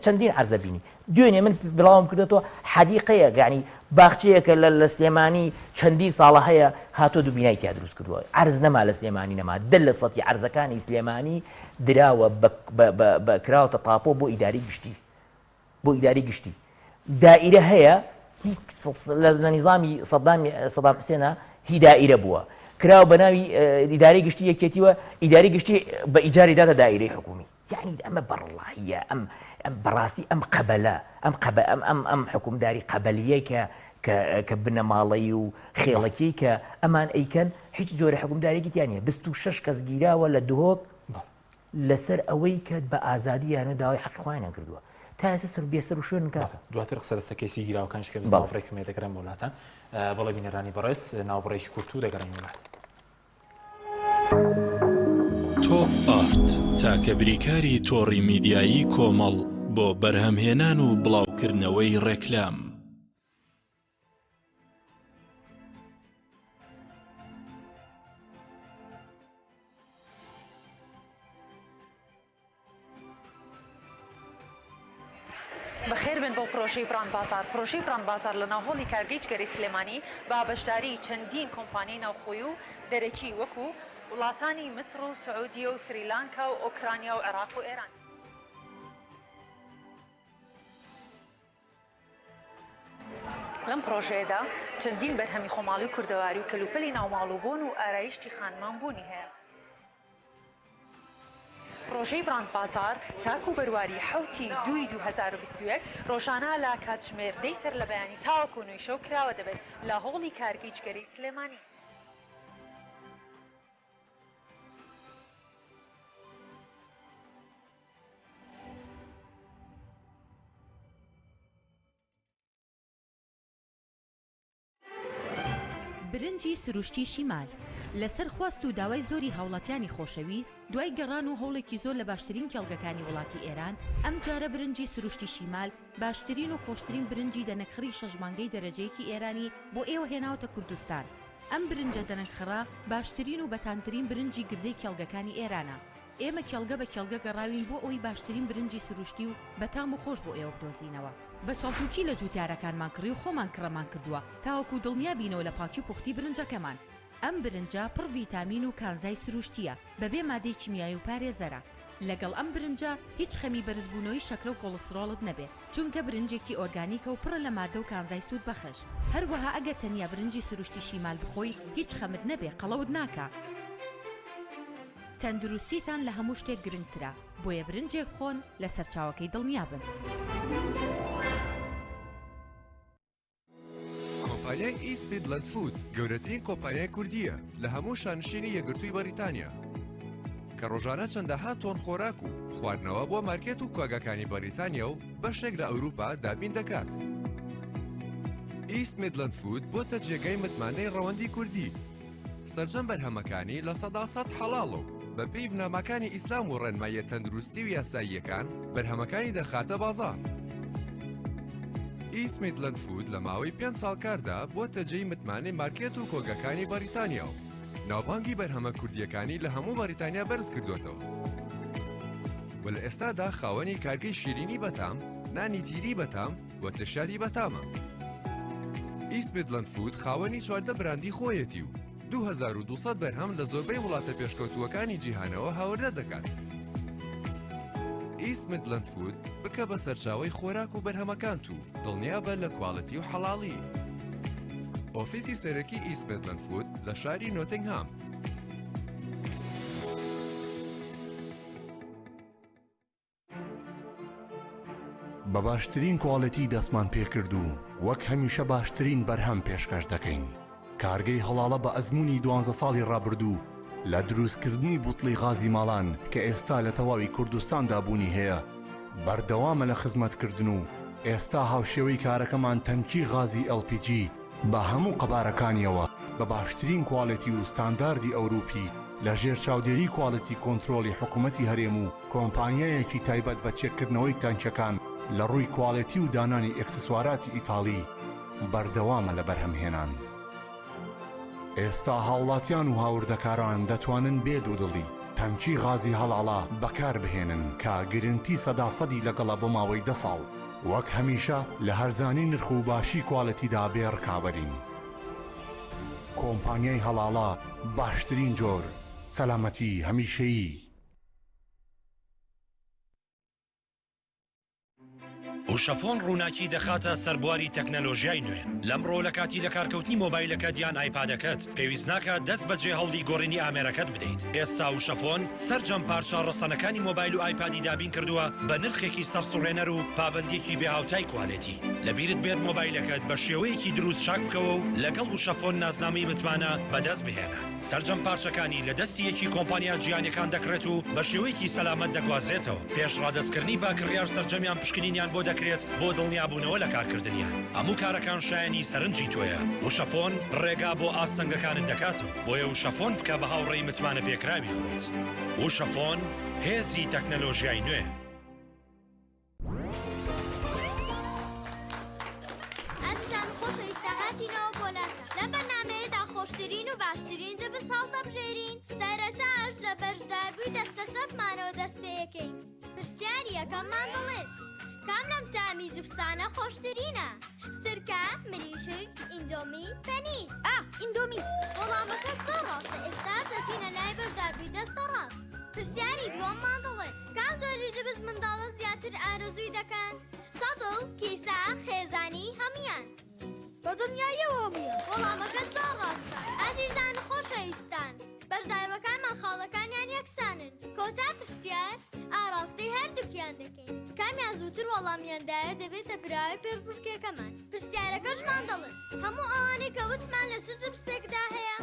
چەندین عەرزە بینی دوێنێ من بڵاوم کردێتەوە حەدیقەیە یعنی باخچەیەکە لە سلێمانی چەندی ساڵە هەیە هاتۆ دوو بینای تیا دروست کردووە عەرز نەما لە سلێمانی نەما دە لە سەتی عەرزەکانی سلێمانی دراوە کراوەتە تاپۆ بۆ ئیداری گشتی دائیرە هەیە لە نظامی سەدام حوسێنە هی دائیرە بووە کراوە بە ناوی ئیداری گشتی یەکێتیوە ئیداری گشتی بە ئیجاری دادە دائیرەی حکومی یعنی ئەمە بەڕڵاهیە ئەم بەڕاستی ئەم قەبەلە ئەم حکومداری قەبەلیە کە بنەماڵەی و خێڵەکەی کە ئەمان ئەیکەن هیچ جۆرە حکومدارێکی تیانە 26 کەس گیراوە لە دهۆک لەسەر ئەوەی کە بە ئازادی یانە داوای حەقی خۆیان کردووە تا ئێستا سەر بێسەر و شوێن کاکە دواتر قسە لەسەر کەسی گیراوەکان شکە بزنەوەڕێکمێ دەکرێن وڵاتان بەڵێ بینەرانی بەڕێز ناوبڕێکی کورت و دەگەڕێنەوە. تۆپ ئارت تاکە بریکاری تۆڕی میدیایی کۆمەڵ بۆ بەرهەمهێنان و بڵاوکردنەوەی ڕێکلام. بەخێر بن بۆ پرۆژەی بران بازار. پرۆژەی بران بازار لە ناوهۆڵی کارگەیچکەری سلێمانی با بەشداری چەندین کۆمپانیای ناوخۆیی و دەرەکی وەکو وڵاتانی مسر و سعودیە و سریلانکا و ئۆکرانیا و عێراق و ئێران. لەم پرۆژەیەدا چەندین بەرهەمی خۆماڵی و کوردەواری و کەلوپەلی ناوماڵوبوون و ئارایشتی خانمانبوونی هەیە. پرۆژەی بران بازار تاکو بەرواری حوتی 2021 ڕۆژانە لە کاتژمێردەی سەر لە بەیانی تاوەکو نوێی شەو کراوە دەبێت لە هۆڵی کارگەیچکەری سلێمانی. برنجی سروشتی شیمال لەسەر خواست و داوای زۆری هاوڵاتیانی خۆشەویست دوای گەڕان و هەوڵێکی زۆر لە باشترین کێڵگەکانی وڵاتی ئێران ئەم جارە برنجی سروشتی شیمال باشترین و خۆشترین برنجی دەنەکخڕی شەژمانگەی دەرەجەیەکی ئێرانی بۆ ئێوە هێناوەتە کوردستان. ئەم برنجە دەنەکخڕا باشترین و بەتانترین برنجی گردەی کێڵگەکانی ئێرانە. ئێمە کێڵگە بە کێڵگە گەڕاوین بۆ ئەوی باشترین برنجی سروشتی و بەتام و خۆش بۆ ئێوە بدۆزینەوە. بە چاڵتوکی لە جوتیارەکانمان کڕی و خۆمان کڕەمان کردووە تاوەکو دڵنیا بینەوە لە پاکی و پوختی برنجەکەمان. ئەم برنجە پڕ ڤیتامین و کانزای سروشتیە بەبێ مادەی کیمیایی و پارێزەرە. لەگەڵ ئەم برنجە هیچ خەمی بەرزبوونەوەی شەکرە و کۆڵسترۆڵت نەبێت چونکە برنجێکی ئۆرگانیکە و پڕە لە مادە و کانزای سوود بەخش. هەروەها ئەگەر تەنیا برنجی سروشتی شیمال بخۆی هیچ خەمت نەبێ قەڵەوت ناکە. تەندروستیتان لە هەموو شتێک گرنگترە بۆیە برنجێک خۆن لە سەرچاوەکەی دڵنیا بن. کۆمپانیای ئیست میدلەند فود گەورەترین کۆمپانیای کوردیە لە هەموو شانشینی یەکگرتووی بەریتانیا کە ڕۆژانە چەندەها تۆن خۆراک و خواردنەوە بۆ مارکێت و کۆگەکانی بەریتانیا و بەشێک لە ئەوروپا دابین دەکات. ئیست میدلەند فود بۆتە جێگەی متمانەی ڕەوەندی کوردی سەرجەم بەرهەمەکانی لە 100% حەڵاڵ و بەپێی بنامەکانی ئیسلام و ڕێنماییە تەندروستی و یاساییەکان بەرهەمەکانی دەخاتە بازاڕ. ئیست میدلەند فود لە ماوەی 5 ساڵ کاردا بۆتە جێی متمانەی مارکێت و کۆگەکانی بەریتانیا و ناوبانگی بەرهەمە کوردیەکانی لە هەموو بەریتانیا بەرز کردوێتەوە. و لە ئێستادا خاوەنی کارگەی شیرینی بەتام، نانی تیری بەتام و تشادی بەتامە. ئیست میدلەند فود خاوەنی 14 براندی خۆیەتی و 2200 بەرهەم لە زۆربەی وڵاتە پێشکەوتووەکانی جیهانەوە هاوردە دەکات. ئیست میدلەند فود بکە بە سەرچاوەی خۆراک و بەرهەمەکان و دڵنیا بە لە کواڵەتی و حەڵاڵی. ئۆفیسی سەرەکی ئیست میدلەند فود لە شاری نۆتینگهام. بە باشترین کواڵەتی دەستمان پێکرد و وەک هەمیشە باشترین بەرهەم پێشکەش دەکەین. کارگەی هەڵاڵە بە ئەزمموی 12 ساڵی ڕابردوو لە دروستکردنی بوتڵی غازی ماڵان کە ئێستا لە تەواوی کوردستاندا بوونی هەیە بەردەوامە لە خزمەتکردن و ئێستا هاوشێوەی کارەکەمان تەمکی غازی LPG بە هەموو قەبارەکانیەوە بە باشترین کواڵەتی و ستانداردی ئەوروپی لە ژێر چاودێری کواڵەتی کۆنتترۆلی حکوومەتی هەرێم و کۆمپانیایەکی تایبەت بە چێککردنەوەی تانکەکان لە ڕووی کواڵەتی و دانانی ئەکسسواراتی ئیتاڵی بەردەوامە لە بەرهەمهێنان. ئێستا هاوڵاتیان و هاوردەکاران دەتوانن بێ دوودڵی تەمکی غازی هەڵاڵا بەکار بهێنن کە گرنتی 100% لەگەڵە بۆ ماوەی 10 ساڵ وەک هەمیشە لە هەرزانی نرخ و باشی کواڵەتیدا بێڕکابەرین. کۆمپانیای هەڵاڵا باشترین جۆر سەلامەتی هەمیشەیی. وشەفۆن ڕووناکی دەخاتە سەربواری تەکنەلۆژیای نوێ. لەمڕۆ لە کاتی لە کارکەوتنی مۆبایلەکەت یان ئایپادەکەت پێویست ناکات دەست بەجێ هەوڵی گۆڕینی ئامێرەکەت بدەیت. ئێستا وشەفۆن سەرجەم پارچە ڕەسەنەکانی مۆبایل و ئایپادی دابین کردووە بە نرخێکی سەرسوڕێنەر و پابندێکی بێهاوتای کوالێتی. لەبیرت بێت مۆبایلەکەت بە شێوەیەکی دروست چاک بکەوە و لەگەڵ وشەفۆن نازنامەی متمانە بەدەست بهێنە. سەرجەم پارچەکانی لە دەستی یەکی کۆمپانیا جیهانیەکان دەکرێت و بە شێوەیەکی سەلامەت دەگوازرێتەوە. پێش ڕادەستکردنی با کڕیار سەرجەمیان پشکنینیان بۆ دەکرێت دەکرێت بۆ دڵنیابوونەوە لە کارکردنیان هەموو کارەکان شایانی سەرنجی تۆیە وشەفۆن ڕێگا بۆ ئاستەنگەکانت دەکاتەوە بۆیە وشەفۆن بکە بە هاوڕێی متمانە پێکراوی خۆت وشەفۆن هێزی تەکنەلۆژیای نوێ ئەزیزان خۆشەویستەکاتینەوە بۆلاتە لەم بەرنامەیەدا خۆشترین و باشترین جە بساڵ دەبژێرین سەرەتاش لە بەشداربووی دەستە چەپمانەوە دەست پێ یەکەین پرسیاری یەکەممان دەڵێت کام لەم تامی جوفسانە خۆشترینە سرکە مریشک ئیندۆمی پەنیر ئیندۆمی وەڵامەکە زۆر ڕاستە ئێستا دەچینە لای بەشداربووی دەستە ڕاست پرسیاری دووەممان دەڵێت کام جۆری جبس منداڵە زیاتر ئارەزووی دەکەن سەدڵ کیسە خێزانی هەمویان بە دنیایەوە هەمویان وەڵامەکە زۆر ڕاستە ئازیزان خۆشەویستان بەشداربەکانمان خاڵەکانیان یەکسانن کۆتا پرسیار ئاڕاستی هەردووکیان دەکەین کامیان زووتر وەڵامیاندایە دەبێتە براوی پێشبڕکێکەمان پرسیارەکەشمان دەڵێن هەموو ئەوانەی کە وتمان لە چ جبسێکدا هەیە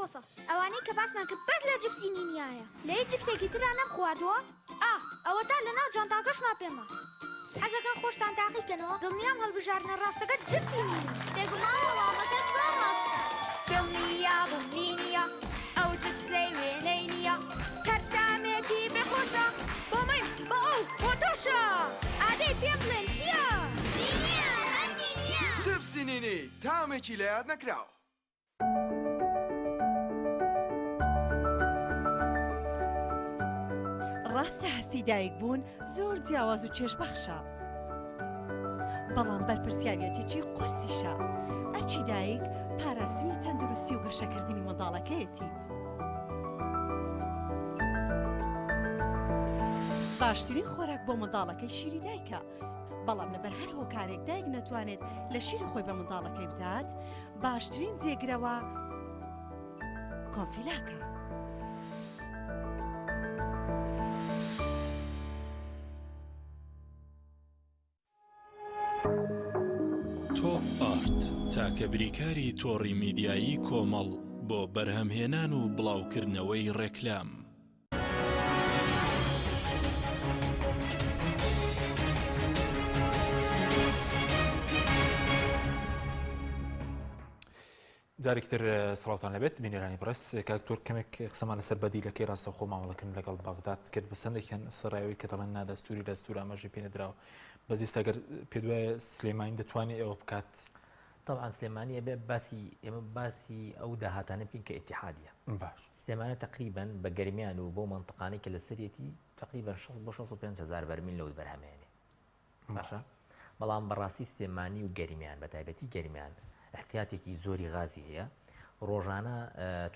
بۆسە ئەوانەی کە باسمان کرد بەس لە جبسی نینیایە لە هیچ جبسێکی تران نەم خواردووە ئەوە تا لەناو جانتاکەشمان پێما حەزەکان خۆشتان تاقیکەنەوە دڵنیام هەڵبژاردنە ڕاستەکە جبسی نینی بێگومان وەڵامەکە زۆر ڕاستە دڵنیا بڵنینیە ئەو جبسەی وێنەی نییە کەرتامێکی بێخۆشە بۆ من بۆ ئەو بۆ تۆشە ئادەی پێم بڵێن چییە؟ نینیە هەر نینیە جبسی نینی تامێکی لە یاد نەکراوە ڕاستە هەستی دایک بوون زۆر جیاواز و چێژبەخشە بەڵام بەرپرسیارەتێکی قورسیشە ئەرچی دایک پاراستنی تەندروستی و گەشەکردنی منداڵەکەیەتی باشترین خۆراک بۆ منداڵەکەی شیری دایکە بەڵام لەبەر هەر هۆکارێک دایک نەتوانێت لە شیری خۆی بە منداڵەکەی بدات باشترین جێگرەوە کۆنفیلاکە تۆپ ئارت تاکە بریکاری تۆڕی میدیایی کۆمەڵ بۆ بەرهەمهێنان و بڵاوکردنەوەی ڕێکلام جارێکتر سڵاوتان لەبێت بینێرانی بەڕێز کاکتۆر کەمێک قسەمان لەسەر بەدیلەکەی ڕاستەخۆ مامەڵەکردن لەگەڵ بەغداد کرد بە سندێکیان سڕایەوەی کە دەڵێن نادەستوری دەستور ئاماژەی پێ نەدراوە بەزیست ئەگەر پێ دوایە سلێمانی دەتوانێت ئەوە بکات طبعا سلێمانی ئێمە باسی ئەو داهاتانە بکەین کە ئیتیحادیە باش سلێمانە تقریبا بە گەرمیان و بۆ منطقانەی کە لە سەرەتی تقریبا 65,000 بەرمیل لەوت بەرهەمێنێ باشە بەڵام بەڕاستی سلێمانی و گەرمیان بە تایبەتی گەرمیان احتیاتێکی زۆری غازی هەیە ڕۆژانە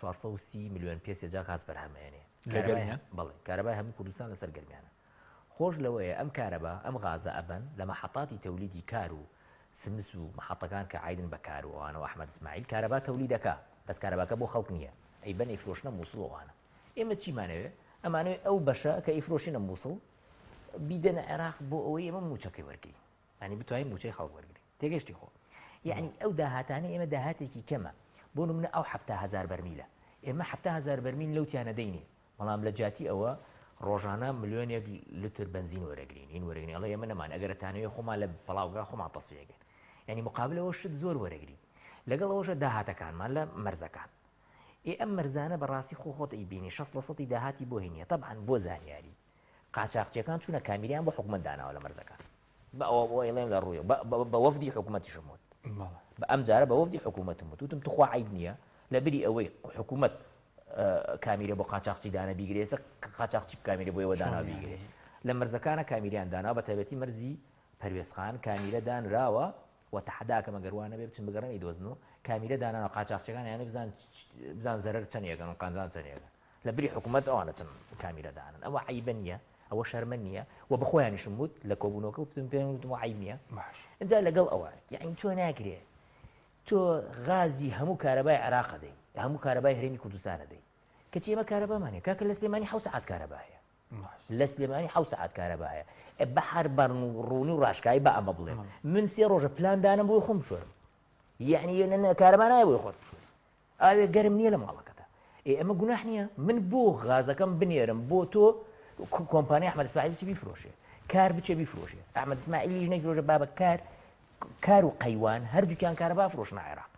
430 میلیۆن پێسێجا غاز بەرهەمێنێ لە گەرمیان بەڵێ کارەبای هەموو کوردستان لەسەر گەرمیانە خۆش لەوەیە ئەم کارەبا ئەم غازە ئەبەن لە مەحەطاتی تەولیدی کار و سمس و محەطەکان کە عایدن بە کاروانەوە ئەحمەد ئیسماعیل کارەبا تەولید دەکا بەس کارەباکە بۆ خەڵک نییە ئەی بەن ئیفرۆشنە مووسڵەوانە ئێمە چیمانەوێ ئەمانەوێ ئەو بەشە کە ئیفرۆشینە مووسڵ بیدەنە عێراق بۆ ئەوەی ئێمە موچەکەی وەرگری ینی بتوانین موچەی خەڵک وەرگری تێگەشتی خۆ یعنی ئەو داهاتانە ئێمە داهاتێکی کەمە بۆ نمونە ئەو 7,000 بەرمیلە ئێمە 7,000 بەرمیل لەوتیانە دەینێ بەڵام لە جاتی ئەوە ڕۆژانە ملیۆنێک لتر بنزین وەرەگرین هین وەرەگرین ئەڵێ ئێمە نەمان ئەگەرەتانەوەی خۆمان لە بەڵاوگا خۆمان تەسویەکەن ینی مقابلەوە شت زۆر وەرەگرین لەگەڵ ئەوەشە داهاتەکانمان لە مەرزەکان ئەم مەرزانە بەڕاستی خۆت ئەیبینی 60% داهاتی بۆ هینیە طبعا بۆ زانیاری قاچاقچیەکان چوونە کامیریان بۆ حکومەت داناوە لە مەرزەکان بە ئەوە ئێڵێن لە ڕوویە بە وەفدی حکوومەتی شموت بە ئەم جارە بە وەفدی حکوومەتم وتم توخوا عیب نییە لە بری ئەوەی حکوومەت کامیرە بۆ قاچاقچی دانا بیگرێسە قاچاقچی کامیرە بۆ ئێوە دانا بیگرێت لە مەرزەکانە کامیریان دانا بە تایبەتی مەرزی پەروێزخان کامیرە دانراوە و تەحەداکە مەگەروانە بێ بچن بگەڕێنی دۆزنەوە کامیرە داناوە قاچاقچەکان یانە بزان زەرەر چەندێکن و قاندان چەندێکە لە بری حکوومەت ئەوانە چەند کامیرە دانن ئەوە عیبە نییە ئەوە شەرمە نییە و بەخۆیانیشم وت لە کۆبوونەوەکە وتم پێم وتم عیب نییە اینجا لەگەڵ ئەوە یعنی تۆ ناگرێ تۆ غازی هەموو کارەبای عێراق دەی هەموو کارەبای هەرێمی کوردستانە دەی کەچی ئێمە کارەبامانێ کاکە لە سلێمانی 7 ساعات کارەبایە لە سلێمانی 7 ساعات کارەبایە بە هەر بەڕن و ڕوونی و ڕاشکایی بە ئەمە بڵێ من 3 ڕۆژە پلاندانم بۆی خۆم بشۆرم یعنی کارەبا نایە بۆی خۆت بشۆری ئاوێ گەرم نییە لە ماڵەکەتە ئەمە گوناح نییە من بۆ غازەکەم بنێرم بۆ تۆ کۆمپانیای ئەحمەد ئیسماعیل چی بیفرۆشێ کار بچێ بیفرۆشێ ئەحمەد ئیسماعیلیش نەیفرۆشە بابە کار و قەیوان هەردووکیان کارە بافرۆشنە عێراق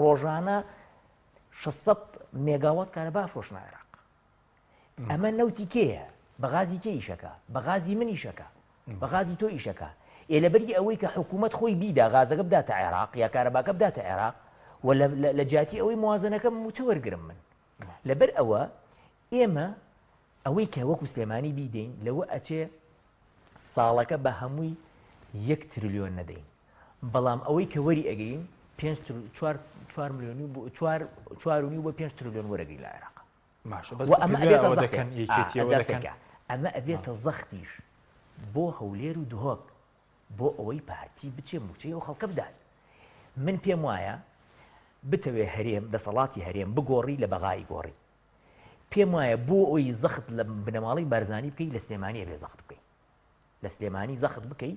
ڕۆژانە 600 مێگاوات کارە بافرۆشنە عێراق ئەمە نەوتی کێیە بەغازی کێ ئیشەکە بەغازی من ئیشەکە بەغازی تۆ ئیشەکە لەبەری ئەوەی کە حکوومەت خۆی بیدا غازەکە بداتە عێراق یا کارەباکە بداتە عێراق و لە جاتی ئەوەی موازنەکە موچە وەرگرم من لەبەر ئەوە ئێمە ئەوەی کە وەکو سلێمانی بیدەین لەوە ئەچێ ساڵەکە بە هەمووی 1 تریلیۆن نەدەین بەڵام ئەوەی کە وەری ئەگەین 4 میلیۆنی بۆ 4.5 بۆ 5 تریلیۆن وەرەگەی لە عێراق ئەمە ئەبێتە زەختیش بۆ هەولێر و دهۆک بۆ ئەوەی پارتی بچێ موچەی و خەڵکە بدات من پێم وایە بتەوێ هەرێم دەسەڵاتی هەرێم بگۆڕی لە بەغای گۆڕی پێم وایە بۆ ئەوی زەخت لە بنەماڵی بارزانانی بکەی لە سلێمانی بێ زەخت بکەی لە سلێمانی زەخت بکەی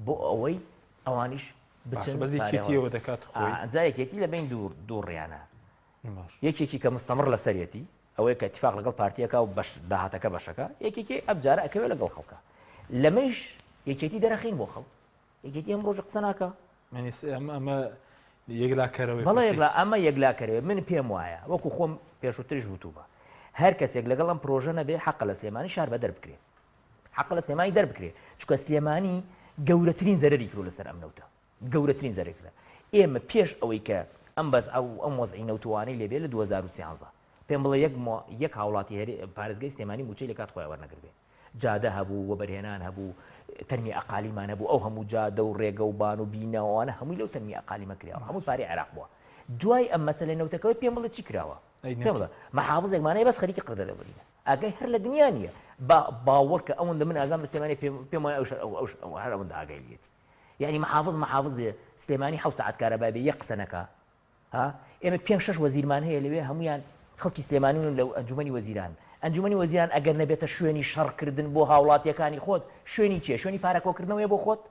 بۆ ئەوەی ئەوانیش بچنەوە دەکات ئەجایەکێتی لە بین دوو ڕیانە یەکێکی کە مستەمڕ لە سەرەتی ئەوەی کە اتفاق لەگەڵ پارتیەکە و داهاتەکە بەشەکە یەکێکی ئەبجارە ئەکەوێت لەگەڵ خەڵکە لەمەش یەکێتی دەرەخین بۆ خەڵ یەکێتی ئەم ڕۆژە قسە ناکە ئەمە یەکلاکەرەوەی ئەمە یەکلاکەرەوە من پێم وایە وەکو خۆم پێشووتریش وتوبە هەر کەسێک لەگەڵ ئەم پرۆژە نەبێ حەق لە سلێمانی شار بە دەربکرێت حەق لە سلێمانی دەربکرێت چونکە سلێمانی گەورەترین زەرەری کرۆ لەسەر ئەم نەوتە گەورەترین زەرێکرا ئێمە پێش ئەوەی کە ئەم بەس ئەم وەزعی نەوتوانەی لێبێ لە 2013 پێم بڵێ یەک هاوڵاتی پارێزگای سلێمانی موچەی لە کات خۆی وەرنەگربێ جادە هەبوو وەبەرهێنان هەبوو تەنمی ئەقالیمان هەبوو ئەو هەموو جادە و ڕێگە و بان و بینەوەوانە هەمووی لەو تەنمی ئەقالیمە کراوە هەموو پارەی عێراق بووە دوای ئەم مەسەلەی نەوتەکەوە پێم بڵێ چی کراوە پێم بڵێ مەحافزێکمانەیە بەس خەریکی قردە دەبرینە ئاگای هەر لە دنیا نییە باوەڕ کە ئەوەندە من ئاگام لە سلێمانی پێم وایە هەر ئەوەندە ئاگای لێتی یعنی محافظ بێ سلێمانی 7 ساعت کارەبا بێ یەک قسە نەکا ئێمە 5-6 وەزیرمان هەیە لەوێ هەمویان خەڵکی سلێمانیون لەو ئەنجومەنی وەزیران ئەنجومەنی وەزیران ئەگەر نەبێتە شوێنی شەڕکردن بۆ هاوڵاتیەکانی خۆت شوێنی چیە شوێنی پارە کۆکردنەوەی بۆ خۆت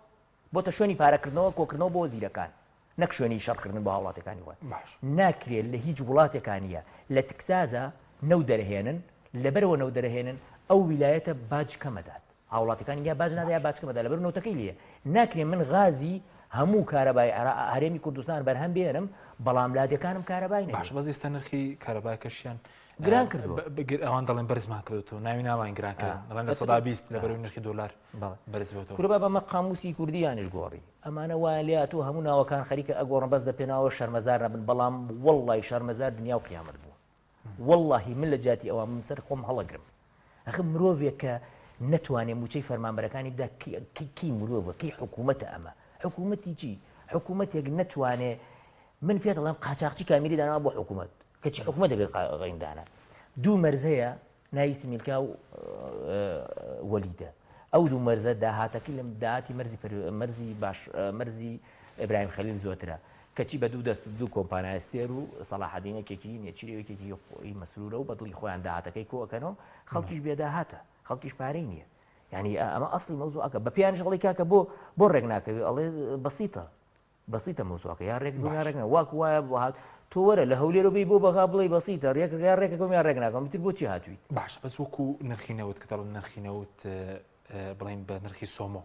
بۆتە شوێنی پارەکردنەوە کۆکردنەوە بۆ وەزیرەکان نەک شوێنی شەڕکردن بۆ هاوڵاتەکانی خۆت ناکرێت لە هیچ وڵاتێکانیە لە تکسازە نەو دەرهێنن لەبەرەوە نەو دەرهێنن ئەو ویلایەتە باج کەمەدات هاوڵاتەکانی یا باج نادە یا باج کەمەدا لەبەر نەوتەکەی لێ ناکرێت من غازی هەموو کارەبای هەرێمی کوردستان بەرهەم بێنم بەڵام لادەکانم کارەبای باش بەس ئێستا نرخی کارەبایکەشیان گران کردووە ئەوان دەڵێن بەرزمان کردوتەوە ناوی ناوان گرانکردن دەڵێن لە 120 لەبەرەوەی نرخی دۆلار بەرزبێتەوە کوربە بەمە قاموسی کوردیانش گۆڕی ئەمانە وایە لێهاتوو هەموو ناوەکان خەریکە ئەگۆڕن بەس دەپێناوە شەرمەزار نەبن بەڵام وەڵڵی شەرمەزار دنیا و قیامەت بوو وەڵڵاهی من لە جاتی ئەوە من سەر خۆم هەڵەگرم ئەخ مرۆڤێک کە نەتوانێت موچەی فەرمانبەرەکانی بدا کی مرۆڤە کی حکوومەتە ئەمە حکوومەتی چی حکوومەتێک نەتوانێت من پێ دەڵێم قاچاقچی کامیری دانا بۆ حکوومەت کەچی حکوومەت دەبێت قەیندانە دوو مەرزەیە ناویسی میلکا و وەلیدە ئەو دوو مەرزە داهاتەکەی لەم داهاتی مەرزی ئیبراهیم خەلیل زۆرترە کەچی بە دوو دەست دوو کۆمپانیاستێر و سەلاحەدینێکێکی نێچیرێکێکی مەسرورە و بەدڵی خۆیان داهاتەکەی کۆەکەنەوە خەڵکیش بێداهاتە خەڵکیش پارەی نییە یعنی ئەمە ئەسڵی مەوزوعەکە بە پیانش هەڵی کاکە بۆ ڕێک ناکەوێت ئەڵێ بەسیتە مەوزوعەکە یا ڕێک یا ڕێک واکو وایە بۆ هات تۆ وەرە لە هەولێرە بێ بۆ بەغا بڵێ بەسیتە ڕێکەکەم یا ڕێک ناکەم تر بۆچی هاتووی باش بەس وەکو نرخینەوت کە دەڵێن نرخینەوت بڵین بە نرخی سۆمۆ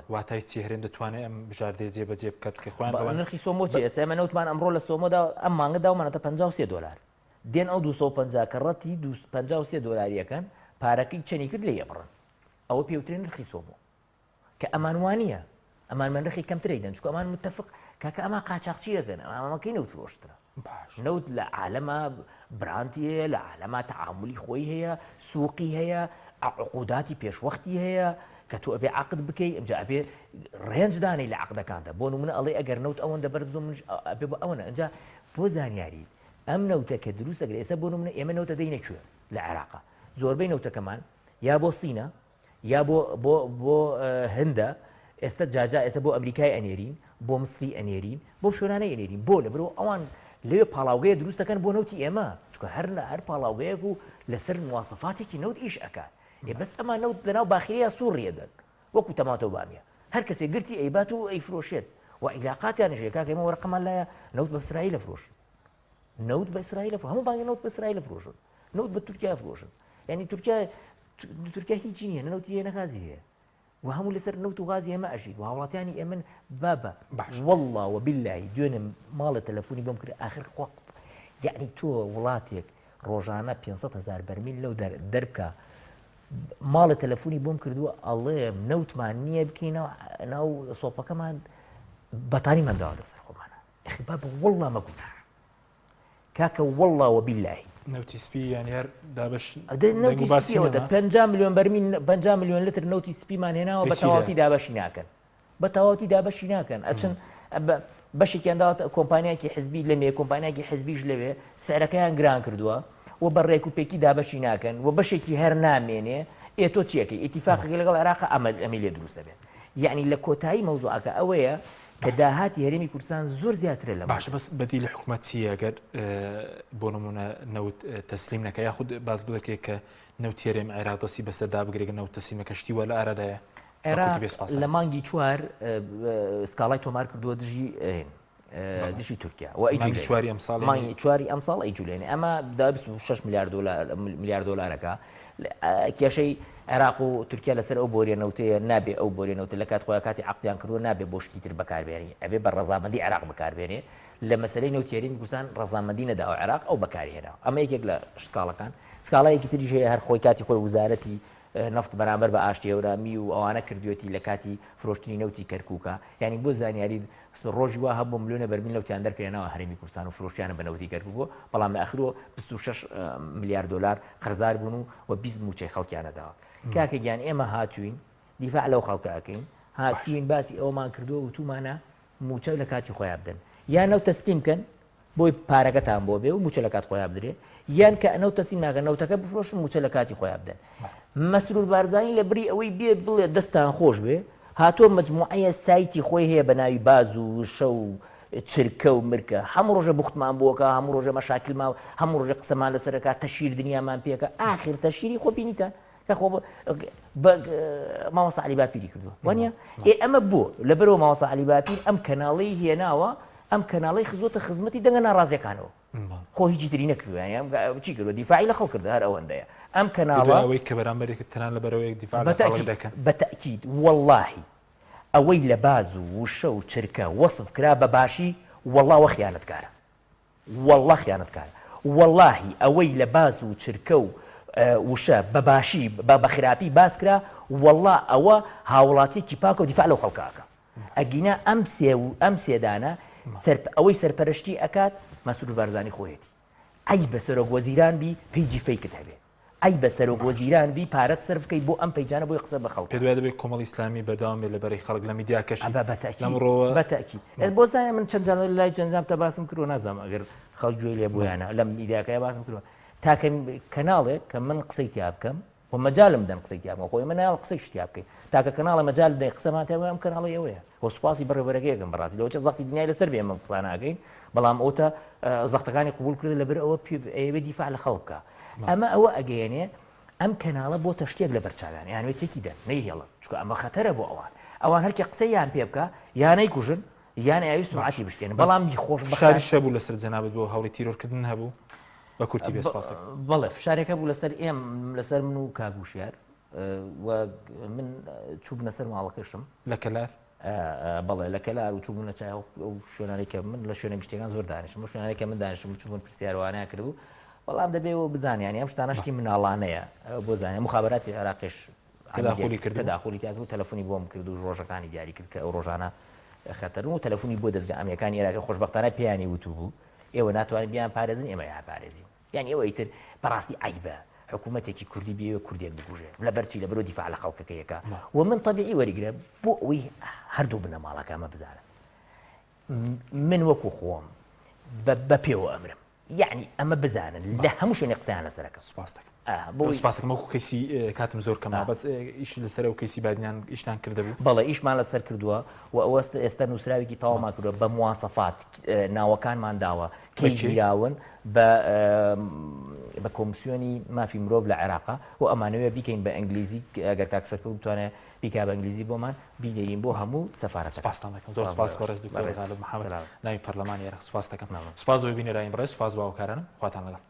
واتای چی هەرێم دەتوانێت ئەم بژاردەیە جێبەجێ بکات کە خۆیان دەڵێن نرخی سۆمۆ چی ئێستا ئێمە نەوتمان ئەمڕۆ لە سۆمۆدا ئەم مانگەدا ومانەتە 53 دلار دێن ئەو 250 کە ڕەتی 53 دلاریەکەن پارەکەی چەنی کرد لێ یەبڕن ئەوە پێوترێن نرخی سۆمۆ کە ئەمانوانیە ئەمان نرخی کەمترەی دەن چکە ئەمان متفق کاکە ئەما قاچاقچیەکەن ئەمەکەی نەوت فرۆشترە نەوت لە عالەمە برانتی هەیە لە عالەمە تەعاملی خۆی هەیە سووقی هەیە عقوداتی پێشوەختی هەیە کە تۆ ئەبێ عقد بکەی ئەمجا ئەبێ ڕێنجدانەی لە عقدەکاندا بۆ نمونە ئەڵێ ئەگەر نەوت ئەوەندە بەرز منش ئەبێ بۆ ئەوەنە ئەنجا بۆ زانیاری ئەم نەوتە کە دروست دەگرێت ئێستا بۆ نمونە ئێمە نەوتە دەینە کوێ لە عێراقا زۆربەی نەوتەکەمان یا بۆ سینە یا بۆ هەندە ئێستا جاجا ئێستا بۆ ئەمریکای ئەنێرین بۆ مصری ئەنێرین بۆ شوێنانەی ئەنێرین بۆ لەبەرەوە ئەوان لەوێ پاڵاوگەیە دروست دەکەن بۆ نەوتی ئێمە چکە هەر پاڵاوگەیەک و لەسەر مواسفاتێکی نەوت ئیش ئەکات بەس ئەمە نەوت لەناو باخیرەیە سوڕیەدەن وەکو تەماتە و بامیە هەر کەسێک گرتی ئەیبات و ئەیفرۆشێت و عیلاقاتیان نژێ کاکە ئێمە وەرەقەمان لایە نەوت بە ئیسرائیل فرۆشن نەوت بە ئیسرائیل هەموو بانگە نەوت بە ئیسرائیل فرۆشن نەوت بە تورکیا فرۆشن یعنی تورکیا هیچی نییە نەوتی هەیە نەغازی هەیە و هەموو لەسەر نەوت و غازی ئێمە ئەژین و هاوڵاتیانی ئێمە بابە باش. والله وبالله دوێنێ ماڵە تەلەفۆنی بۆم کرد آخر خوا یعنی تۆ وڵاتێک ڕۆژانە 500,000 بەرمیل لەو دەرکە ماڵە تەلەفۆنی بۆم کردووە ئەڵێ نەوتمان نییە بکەینەوە ناو سۆپەکەمان بەتانیمان داوا دەسەر خۆمانە ئەخی بابە والله مەگونا کاکە والله وبالله نەوتی سپی یانی هەر دابش نەوتی سپیەوە 50 میلیۆن بەرمیل 50 میلیۆن لتر نەوتی سپیمان هێناوە بە تەواوەتی دابەشی ناکەن بە تەواوەتی دابەشی ناکەن ئەچن بەشێکیان داوەتە کۆمپانیایکی حزبی لەمێ کۆمپانیایکی حزبیش لەوێ سعرەکەیان گران کردووە و بە ڕێک و پێکی دابەشی ناکەن و بەشێکی هەر نامێنێ تۆ چیەکەی ئیتیفاقی لەگەڵ عێراق ئەمە لێ دروستە بێت یعنی لە کۆتایی مەوزوعەکە ئەوەیە کە داهاتی هەرێمی کوردستان زۆر زیاترە لە باشە بەس بەدی لە حکوومەت چیە ئەگەر بۆ نمونە نەوت تەسلیم نەکە یاخود باز بڵێکێک کە نەوت هەرێم عێراق دەستی بەسەردا بگرێگە نەوت تەسلیمەکە شتیوە لە ئارادایە عێراق لە مانگی 4 سکاڵای تۆمار کردووە دژی تورکیا و مانگی 4 ئەمساڵ مانگی 4 ئەمساڵ ئەیجولێنێ ئەمە 26 میلیارد دۆلارەکە کێشەی عێراق و تورکیا لەسەر ئەو بۆرێنەوتەیە نابێ ئەو بۆرێنەوتە لە کات خۆیان کاتی عەقدیان کردووە نابێ بۆ شتی تر بەکاربێنی ئەبێ بە ڕەزامەندی عێراق بەکاربێنێ لە مەسەلەی نەوتی هەرێمی کوردستان ڕەزامەندی نەداوە عێراق ئەو بەکاری هێناوە ئەمە یەکێک لە سکاڵەکان سکاڵایەکی تریش هەیە هەر خۆی کاتی خۆی وزارەتی نفت بەرامبەر بە ئاشتیێورامی و ئەوانە کردوێتی لە کاتی فرۆشتنی نەوتی کەرکووکە یعنی بۆ زانیاری ڕۆژی وا هەبوو ملیۆنە بەرمیل نەوتیان دەرکرێنەوە هەرێمی کوردستان و فرۆشتیانە بە نەوتی کەرکووکۆ بەڵام لە ئاخرەوە 26 میلیارد دلار قەرزار بوون و 20 موچەی خەڵکیانەداوە کاکە گیان ئێمە هاتوین دیفاع لەو خەڵکەکەین هاتوین باسی ئەومان کردووە و تومانە موچە لە کاتی خۆیان بدەن یان نەوت تەسلیم بکەن بۆی پارەکەتان بۆ بێ و موچە لە کات خۆیان بدرێ یان کە نەوت تەسلیم ناکەن نەوتەکە بفرۆشن موچە لە کاتی خۆیان بدەن مەسرور بارزانانی لە بری ئەوەی بێ بڵێ دەستان خۆش بێ هاتۆ مجموعەیە سایتی خۆی هەیە بە ناوی باز و شە و چرکە و مرکە هەموو ڕۆژە بوختمان بووەکە هەموو ڕۆژە مەشاکلمان هەموو ڕۆژە قسەمان لەسەرەکە تەشیر دنیامان پێکە ئاخر تەشیری خۆ بینیتان کە خۆ مامۆستا عەلی باپیری کردووە وانە ئەمە بۆ لەبەرەوە مامۆستا عەلی باپیر ئەم کەناڵەی هێناوە ئەم کەناڵەی خزوەتە خزمەتی دەنگە ناڕازیەکانەوە خۆ هیچی تری نەکردویان چی کردووە دیفاعی لە خەڵک کردە هەر ئەوەندەیە ئەم کەناڵەوەی کە بەرامبەرێک تەنان لەبەرەوەی دیفاع دەکەن بەتەکید وەڵڵاهی ئەوەی لە باز و وشە و چرکە وەصف کرا بە باشی وەڵڵاوە خیانەتکارە وەڵڵا خیانەتکارە وەڵڵاهی ئەوەی لە باز و چرکە و وشە بە باشی بە خراپی باز کرا وەڵڵا ئەوە هاوڵاتیەکی پاکە و دیفاع لەو خەڵکاکە ئەگینا ئەم سێدانە ئەوەی سەرپەرشتی ئەکات مەسرور بارزانی خۆیەتی ئەی بە سەرۆک وەزیران بی پیجی فەیکت هەبێ ئەی بە سەرۆک وەزیران بی پارەت سەرف بکەی بۆ ئەم پیجانە بۆی قسە بە خەڵک پێ دوای دەبێت کۆمەڵی ئیسلامی بەردەوام بێت لەبەرەی خەڵک لە میدیاکەش بەتەکی بۆ زانێ من چەند جار لای چەندجام تە باسم کردووە نازانم ئەگەر خەڵک گوێی لێ بۆیانە لەم میدیاکەیە باسم کردووە تاکە کەناڵێک کە من قسەی تیا بکەم و مەجالم دەن قسەی تیا بکەم خۆی من نایڵ قسەی شتیا بکەی تاکە کەناڵە مەجال دەی قسەمان تیا ئەم کەناڵی ئەوەیە بۆ سوپاسی بەڕێوەبەرەکەیەکەم بەڕاستی لەوە چە زەختی دنیای لەسەر بێ ئەمە قسە ناکەین بەڵام ئەوتە زەختەکانی قبول کرد لەبەر ئەوە ئەوێ دیفاع لە خەڵکە ئەمە ئەوە ئەگەیەنێ ئەم کەناڵە بۆ تەشتێک لە بەرچاویان یانوێت تێکی دەن نەیهێڵن چکە ئەمە خەتەرە بۆ ئەوان هەرکە قسەیان پێ بکە یانەی کوژن یان ئاوی سوعاتی بشتێن بەڵام خۆش شاری شەبوو لەسەر جەنابەت بۆ هەوڵی تیرۆرکردن هەبوو بە کورتی بێسپاس بەڵێ فشارێکە بوو لەسەر لەسەر من و کاگوشیار من چوبنە سەر ماڵەکەشم لە کەلار بەڵێ لە کەلار و چوبوونە چای ئەو شوێنانێکە من لە شوێنە گشتەکان زۆر دانیشم شوێنانێکە من دانیشم چوون پرسیاروانەیە کردبوو بەڵام دەبێەوە بزانیانی ئەم شتانە شتی مناڵانەیە بۆ زانانی مخابراتی عێراقیش تەداخولی کرد تەداخولی کرد و تەلەفۆنی بۆم کرد و ڕۆژەکانی دیاری کرد کە ئەو ڕۆژانە خەتەر و تەلەفۆنی بۆ دەستگا ئەمریکانی عێراقی خۆشبەختانە پێیانی وتو بوو ئێوە ناتوانین بیان پارێزن ئێمە پارێزین یعنی ئەوە ئیتر بەڕاستی عیبە حکوومەتێکی کوردی بێ کوردێک بکوژێ لەبەرچی لەبەرۆ دیفاع لە خەڵکەکەیەکە و من طبیعی وەریگرە بۆ ئەوەی هەردوو بنە ماڵەکە ئەمە بزانم من وەکو خۆم بە پێوە ئەمرم یعنی ئەمە بزانن لە هەموو شوێنێ قسەیان لەسەرەکە سوپاس دەکەم سوپاس دەکەم وەکو کەسی کاتم زۆر کەما بەس ئیش لەسەر و کەسی بادنیان ئیشتان کردبوو بەڵێ ئیشمان لەسەر کردووە و ئەوە ئێستا نووسراوێکی تەواومان کردووە بە مواسەفات ناوەکانمان داوە کەی گیراون بە کۆمسیۆنی مافی مرۆڤ لە عێراقا و ئەمانەوێ بیکەین بە ئەنگلیزی ئەگەر کاکسەکە بتوانێت بیکا بە ئەنگلیزی بۆمان بینێین بۆ هەموو سەفارەت سپاسان دەکەم زۆر سپاس بەڕێز دکتۆر غالب محەممەد ناوی پەرلەمانی عێراق سپاس دەکەم سپاس بۆ بینێرانی بەڕێز سپاس بۆ هاوکارانم خواتان لەگەڵ